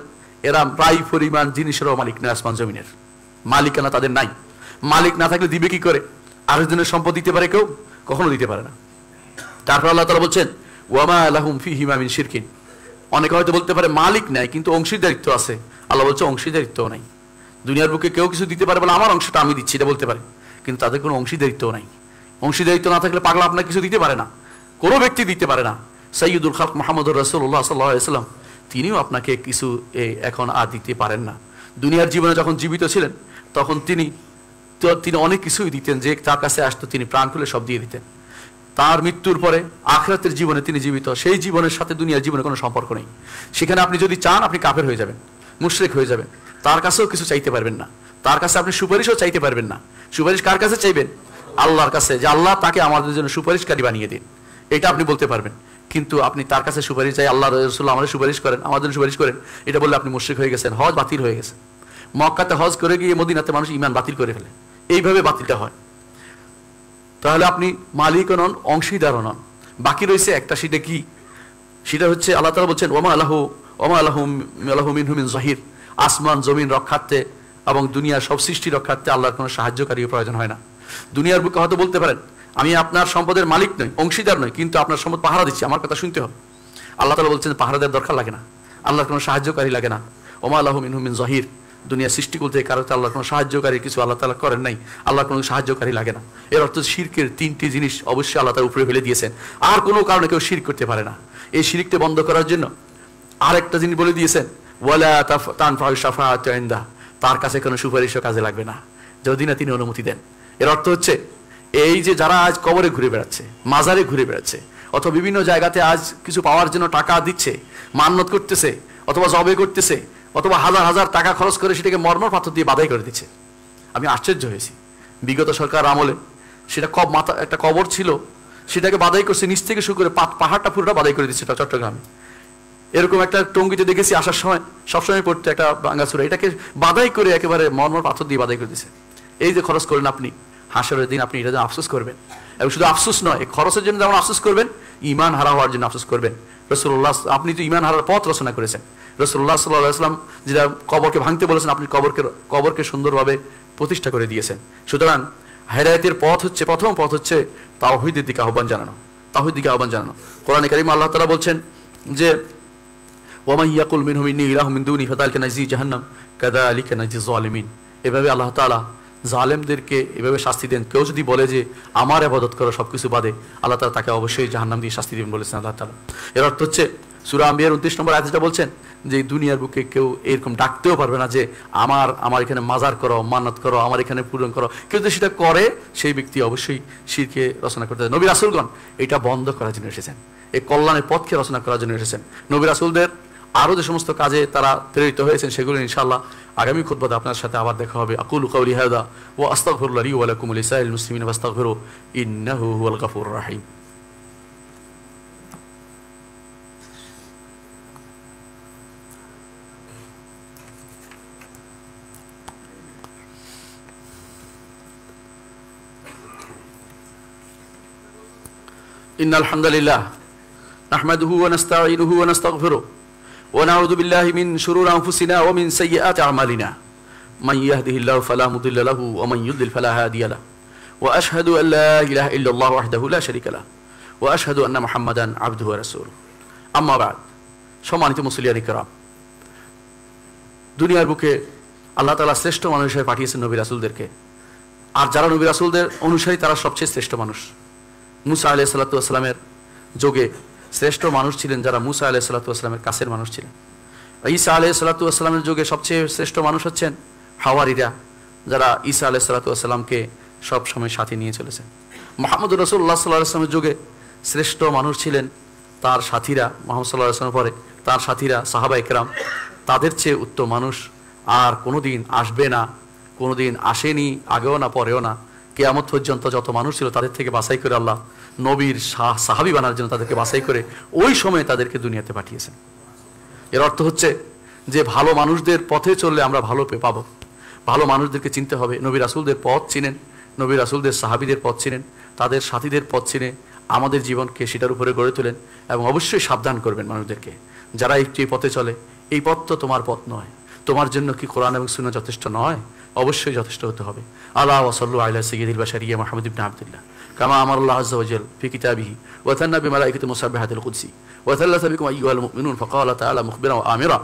এরা রাই পরিমাণ জিনিসেরও মালিক নয়। আসমান জমিনের মালিকানা তাদের নাই। মালিক না থাকলে দিবে কি করে? আরেকজনের সম্পদ দিতে পারে কেউ? কখনো দিতে পারে না। তারপর আল্লাহ তাআলা বলছেন ওয়ামা লাহুম ফীহিমা মিন শিরকিন। অনেকে হয়তো বলতে পারে মালিক নাই কিন্তু অংশীদারিত্ব আছে। আল্লাহ বলছে অংশীদারিত্বও নাই। দুনিয়ার বুকে কেউ কিছু দিতে পারে বলে আমার অংশটা আমি দিচ্ছি এটা বলতে পারে, কিন্তু তাদের কোনো অংশীদারিত্বও নাই। অংশীদারিত্ব না থাকলে পাগলা আপনাকে কিছু দিতে পারে না, কোনো ব্যক্তি দিতে পারে না। সাইয়্যিদুল খালক মুহাম্মদুর রাসূলুল্লাহ সাল্লাল্লাহু আলাইহি ওয়াসাল্লাম তিনিও আপনাকে কিছু এখন আর দিতে পারেন না। দুনিয়ার জীবনে যখন জীবিত ছিলেন তখন তিনি অনেক কিছুই দিতেন, যে তার কাছে আসতো তিনি প্রাণ খুলে সব দিয়ে দিতেন। তার মৃত্যুর পরে আখিরাতের জীবনে তিনি জীবিত, সেই জীবনের সাথে দুনিয়ার জীবনে কোনো সম্পর্ক নেই। সেখানে আপনি যদি চান আপনি কাফের হয়ে যাবেন, মুশরিক হয়ে যাবেন, তার কাছেও কিছু চাইতে পারবেন না, তার কাছে আপনি সুপারিশও চাইতে পারবেন না। সুপারিশ কার কাছে চাইবেন? আল্লাহর কাছে, যে আল্লাহ তাকে আমাদের জন্য সুপারিশকারী বানিয়ে দিন, এটা আপনি বলতে পারবেন। কিন্তু আপনি তার কাছে সুপারিশ চাই, আল্লাহ রাসূল আমাদের সুপারিশ করেন, আমাদের জন্য সুপারিশ করেন, এটা বললে আপনি মুশরিক হয়ে গেছেন, হজ বাতিল হয়ে গেছে। মক্কাতে হজ করে গিয়ে মদিনাতে মানুষ ঈমান বাতিল করে ফেলে, এইভাবে বাতিলটা হয়। তাহলে আপনি মালিকও নন, অংশীদারও নন। বাকি রয়েছে একটা, সেটা কি? সেটা হচ্ছে আল্লাহ তাআলা বলছেন ওমা আলাহু মিনহু মিন যাহির, আসমান জমিন রক্ষার্থে এবং দুনিয়ার সব সৃষ্টি রক্ষার্থে আল্লাহর কোনো সাহায্যকারীর প্রয়োজন হয় না। দুনিয়ার বুকে হয়তো বলতে পারেন আমি আপনার সম্পদের মালিক নই, অংশীদার নই, কিন্তু আপনার সম্পদ পাহারা দিচ্ছি, আমার কথা শুনতে হবে। আল্লাহ তাআলা বলছেন পাহারা দেওয়ার দরকার লাগে না, আল্লাহর কোনো সাহায্যকারী লাগে না। ওমা আলাহু মিনহু মিন যাহির, দুনিয়া সৃষ্টি করতে কারোতে আল্লাহর কোনো সাহায্যকারী কিছু আল্লাহ তাআলা করেন নাই, আল্লাহর কোনো সাহায্যকারী লাগে না। এর অর্থ শিরকের তিনটি জিনিস অবশ্যই আল্লাহ তাআলা উপরে ফেলে দিয়েছেন, আর কোনো কারণে কেউ শিরক করতে পারে না। এই শিরকটা বন্ধ করার জন্য আরেকটা জিনিস বলে দিয়েছেন ওয়ালা তানফাউ শাফাআতু ইনদা, তার কাছে কোনো সুপারিশও কাজে লাগবে না যদি না তিনি অনুমতি দেন। এর অর্থ হচ্ছে এই যে যারা আজ কবরে ঘুরে বেড়াচ্ছে, মাজারে ঘুরে বেড়াচ্ছে, অথবা বিভিন্ন জায়গাতে আজ কিছু পাওয়ার জন্য টাকা দিচ্ছে, মান্নত করতেছে, অথবা জবে করতেছে, অথবা হাজার হাজার টাকা খরচ করে সেটাকে মর্মর পাথর দিয়ে বাধাই করে দিচ্ছে। আমি আশ্চর্য হয়েছি, বিগত সরকার আমলে সেটা একটা কবর ছিল, সেটাকে বাধাই করছে, নিচ থেকে শুরু করে পাহাড়টা পুরোটা বাধাই করে দিচ্ছে চট্টগ্রামে। এরকম একটা টঙ্গিতে দেখেছি আসার সময়, সবসময় পড়তে একটা বাঙ্গাসুরা, এটাকে বাধাই করে একেবারে মর্মর পাথর দিয়ে বাধাই করে দিচ্ছে। এই যে খরচ করলেন আপনি, হাসরের দিন আপনি এটা যেন আফসোস করবেন, এবং শুধু আফসোস নয়, এই খরচের জন্য যেমন আফসোস করবেন, ঈমান হারা হওয়ার জন্য আফসোস করবেন। রাসূলুল্লাহ, আপনি তো ঈমান হারার পথ রচনা করেছেন। রাসূলুল্লাহ সাল্লাল্লাহু আলাইহি ওয়াসাল্লাম যেটা কবরকে ভাঙতে বলেছেন, আপনি কবরকে সুন্দরভাবে প্রতিষ্ঠা করে দিয়েছেন। সুতরাং হেদায়েতের পথ হচ্ছে, প্রথম পথ হচ্ছে তাওহীদের দিকে আহ্বান জানানো, তাওহীদের দিকে আহ্বান জানানো। কোরআনে কারীমে আল্লাহ তাআলা বলছেন যে ওয়ামান ইয়াকুল মিনহুম ইন্নী ইলাহুম মিন দুনি ফাযালিকা নাজি জাহান্নাম কাযালিকা নাজি যালিমিন। এভাবে আল্লাহ তাআলা জালেমদেরকে এভাবে শাস্তি দেন। কেউ যদি বলে যে আমার ইবাদত করো সবকিছু বাদে, আল্লাহ তাআলা তাকে অবশ্যই জাহান্নাম দিয়ে শাস্তি দিবেন বলেছেন আল্লাহ তাআলা। এর অর্থ হচ্ছে সূরা আম্বিয়ার 29 নম্বর আয়াতে বলছেন যে দুনিয়ার বুকে কেউ এরকম ডাকতেও পারবে না যে আমার এখানে মাজার করো, মান্নত করো, আমার এখানে পূরণ করো। কেউ যদি সেটা করে সেই ব্যক্তি অবশ্যই শিরকে রচনা করতে হবে। নবী রাসূলগণ এটা বন্ধ করার জন্য এসেছেন, এই কল্যাণের পথকে রচনা করার জন্য এসেছেন। নবী রাসূলদের আরও যে সমস্ত কাজে তারা প্রেরিত হয়েছেন সেগুলো ইনশাআল্লাহ আগামী খুতবাতে আপনার সাথে আবার দেখা হবে। আকুলু কাউলি হাযা ওয়া আস্তাগফিরুল্লাহ লি ওয়া লাকুম ওয়া লিসাইরিল মুসলিমিনা ফাস্তাগফিরু ইন্নাহু হুয়াল গফুরুর রাহিম। ইন্নাল হামদালিল্লাহ নাহমাদুহু ওয়া নাস্তাঈনুহু ওয়া নাস্তাগফিরুহ ونعوذ بالله من شرور أنفسنا ومن سيئات أعمالنا من يهده الله فلا مضل له ومن يضلل فلا هادي له وأشهد أن لا إله إلا الله وحده لا شريك له وأشهد أن محمدا عبده ورسوله أما بعد সম্মানিত মুসলিয়ান কিরাম, দুনিয়ার বুকে আল্লাহ তাআলা শ্রেষ্ঠ মানুষ হিসেবে পাঠিয়েছেন নবী রাসূলদেরকে। আর যারা নবী রাসূলদের অনুসারী তারা সবচেয়ে শ্রেষ্ঠ মানুষ। মুসা আলাইহিস সালাতু ওয়াস সালামের যুগে শ্রেষ্ঠ মানুষ ছিলেন যারা মুসা আলাইহিস সালাতু ওয়াস সালামের কাছের মানুষ ছিলেন। ঈসা আলাইহিস সালাতু ওয়াস সালামের যুগে সবচেয়ে শ্রেষ্ঠ মানুষ হচ্ছেন হাওয়ারিরা, যারা ঈসা আলাইহিস সালাতু ওয়াস সালামকে সব সময় সাথে নিয়ে চলেছেন। মুহাম্মদুর রাসূলুল্লাহ সাল্লাল্লাহু আলাইহি ওয়াসাল্লামের যুগে শ্রেষ্ঠ মানুষ ছিলেন তার সাথীরা, মুহাম্মদ সাল্লাল্লাহু আলাইহি ওয়াসাল্লামের পরে তার সাথীরা সাহাবায়ে কেরাম। তাদের চেয়ে উত্তম মানুষ আর কোনোদিন আসবে না, কোনোদিন আসেনি, আগেও না পরেও না। কিয়ামত পর্যন্ত যত মানুষ ছিল তাদের থেকে বাছাই করে আল্লাহ নবীর সাহাবী বানার জন্য তাদেরকে বাছাই করে ওই সময়ে তাদেরকে দুনিয়াতে পাঠিয়েছেন। এর অর্থ হচ্ছে যে ভালো মানুষদের পথে চললে আমরা ভালো পাবো। ভালো মানুষদেরকে চিনতে হবে। নবী রাসূলদের পথ চিনেন, নবী রাসূলদের সাহাবীদের পথ চিনেন, তাদের সাথীদের পথ চিনে আমাদের জীবনকে সেটার উপরে গড়ে তোলেন এবং অবশ্যই সাবধান করবেন মানুষদেরকে যারা এই পথে চলে। এই পথ তো তোমার পথ নয়, তোমার জন্য কি কোরআন এবং সুন্নাহ যথেষ্ট নয়? অবশ্যই যথেষ্ট হতে হবে। আলা ওয়া সাল্লু আলা সাইয়্যিদিল বাশারিয়্যা মুহাম্মদ ইবনে আব্দুল্লাহ কামা আমারাল্লাহু আযজা ওয়া জাল্লা ফি কিতাবিহি ওয়া তান্না বিমালাইকাতিহি মুসাব্বিহাতিল কুদসি ওয়া তাল্লাসা বিকুম আইয়ুহাল মুমিনুন ফাকালা তাআলা মুখবিরান ওয়া আমিরা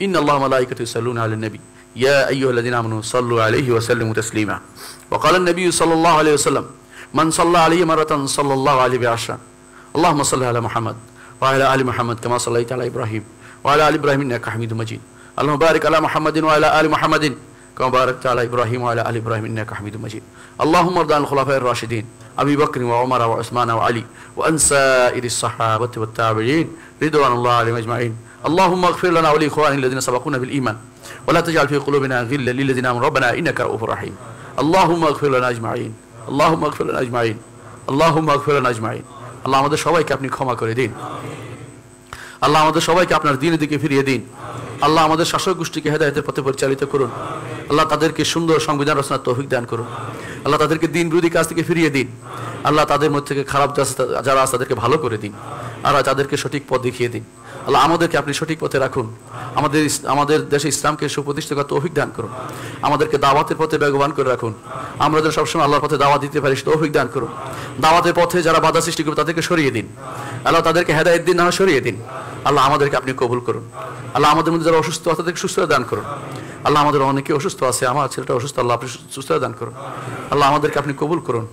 ইন্নাল্লাহা ওয়া মালাইকাতাহু ইউসাল্লুনা আলান নবী ইয়া আইয়ুহাল্লাযীনা আমানু সাল্লু আলাইহি ওয়া সাল্লিমু তাসলিমা ওয়া ক্বালা আন-নবী সাল্লাল্লাহু আলাইহি ওয়াসাল্লাম মান সাল্লা আলাইহি মারাতান সাল্লাল্লাহু আলাইহি বিআশরা আল্লাহুম্মা সাল্লি আলা মুহাম্মাদ ওয়া আলা আলি মুহাম্মাদ কামা সাল্লাইতা আলা ইব্রাহিম ওয়া আলা আলি ইব্রাহিম ইন্নাকা হামিদুম মাজিদ আল্লাহুম্মা বারিক আলা মুহাম্মাদিন ওয়া আলা আলি মুহাম্মাদিন كما باركت على إبراهيم وعلى آل إبراهيم إنك حميد مجيد اللهم ارض عن الخلفاء الراشدين أبي بكر وعمر وعثمان وعلي وأن سائر الصحابة والتابعين رضوان الله عليهم أجمعين اللهم اغفر لنا ولإخواننا الذين سبقونا بالإيمان ولا تجعل في قلوبنا غلا للذين آمنوا ربنا إنك رؤوف رحيم اللهم اغفر لنا أجمعين اللهم اغفر لنا أجمعين اللهم اغفر لنا أجمعين আল্লাহ আমাদের সবাইকে আপনি ক্ষমা করে দিন আল্লাহ আমাদের সবাইকে আপনার দ্বীনের দিকে ফিরিয়ে দিন আল্লাহ আমাদের শাসক গোষ্ঠীকে হেদায়েতের পথে পরিচালিত করুন আল্লাহ তাদেরকে সুন্দর সংবিধান রচনার তৌফিক দান করুন আল্লাহ তাদেরকে দিন বিরোধী কাজ থেকে ফিরিয়ে দিন আল্লাহ তাদের মধ্যে থেকে খারাপ যারা আছে তাদেরকে ভালো করে দিন আর তাদেরকে সঠিক পথ দেখিয়ে দিন আল্লাহ আমাদেরকে আপনি সঠিক পথে রাখুন আমাদের দেশে ইসলামকে সুপ্রতিষ্ঠিত করার তৌফিক দান করুন আমাদেরকে দাওয়াতের পথে বেগবান করে রাখুন আমরা যেন সবসময় আল্লাহর পথে দাওয়াত দিতে পারি তৌফিক দান করুন দাওয়াতের পথে যারা বাধা সৃষ্টি করবে তাদেরকে সরিয়ে দিন আল্লাহ তাদেরকে হেদায়েত দিন না সরিয়ে দিন আল্লাহ আমাদেরকে আপনি কবুল করুন আল্লাহ আমাদের মধ্যে যারা অসুস্থ আছে তাদেরকে সুস্থতা দান করুন আল্লাহ আমাদের অনেকে অসুস্থ আছে আমার ছেলেটা অসুস্থ আল্লাহ আপনি সুস্থতা দান করুন আল্লাহ আমাদেরকে আপনি কবুল করুন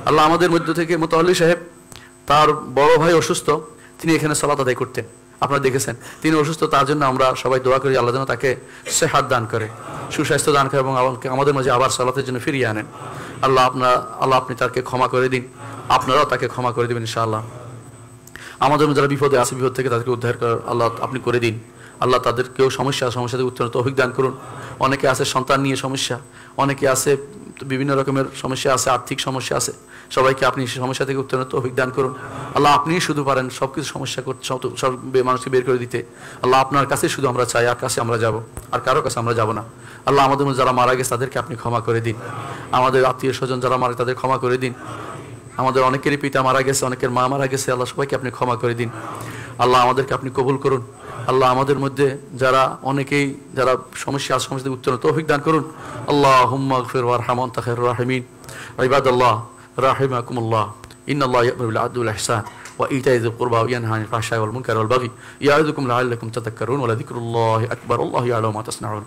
আল্লাহ আমাদের মধ্য থেকে মুতাওয়াল্লি সাহেব তার বড় ভাই অসুস্থ তিনি এখানে সালাত আদায় করতেন আপনারা দেখেছেন তিনি অসুস্থ তার জন্য আমরা সবাই দোয়া করি আল্লাহ যেন তাকে সেহাত দান করে সুস্বাস্থ্য দান করে এবং আমাদের মাঝে আবার সালাতের জন্য ফিরিয়ে আনেন আল্লাহ আপনি তাকে ক্ষমা করে দিন আপনারাও তাকে ক্ষমা করে দিবেন ইনশাআল্লাহ আমাদের যারা বিপদে আছে বিপদ থেকে তাদেরকে উদ্ধার করার আল্লাহ আপনি করে দিন আল্লাহ তাদেরকেও সমস্যা থেকে উত্তরণ তৌফিক দান করুন অনেকে আছে সন্তান নিয়ে সমস্যা অনেকে আছে বিভিন্ন রকমের সমস্যা আছে আর্থিক সমস্যা আছে সবাইকে আপনি সেই সমস্যা থেকে উত্তরণ তৌফিক দান করুন আল্লাহ আপনিই শুধু পারেন সব কিছু সমস্যা সব মানুষকে বের করে দিতে আল্লাহ আপনার কাছে শুধু আমরা চাই আর কাছে আমরা যাব আর কারো কাছে আমরা যাব না আল্লাহ আমাদের মধ্যে যারা মারা গেছে তাদেরকে আপনি ক্ষমা করে দিন আমাদের আত্মীয় স্বজন যারা মারা তাদের ক্ষমা করে দিন আমাদের অনেকেরই পিতা মারা গেছে অনেকের মা মারা গেছে আল্লাহ সবাইকে আপনি ক্ষমা করে দিন আল্লাহ আমাদেরকে আপনি কবুল করুন আল্লাহ আমাদের মধ্যে যারা অনেকেই যারা সমস্যা আছে সমস্যা উত্তরণ তৌফিক দান করুন আল্লাহুম্মা গফির ওয়ারহাম আনতা খায়রুর রাহিমিন ইবাদাল্লাহ রাহিমাকুমুল্লাহ ইন্নাল্লাহা ইয়া'মুরু বিল আদলি ওয়াল ইহসান ওয়া ইতা'i যিল কুরবা ওয়া ইয়ানহা আনিল ফাহশাই ওয়াল মুনকারি ওয়াল বাগই ইয়া'iযুকুম লা'আল্লাকুম তাযাক্কারুন ওয়া লাযিকরুল্লাহি আকবার আল্লাহু ইয়া'লামু মা তাসনা'উন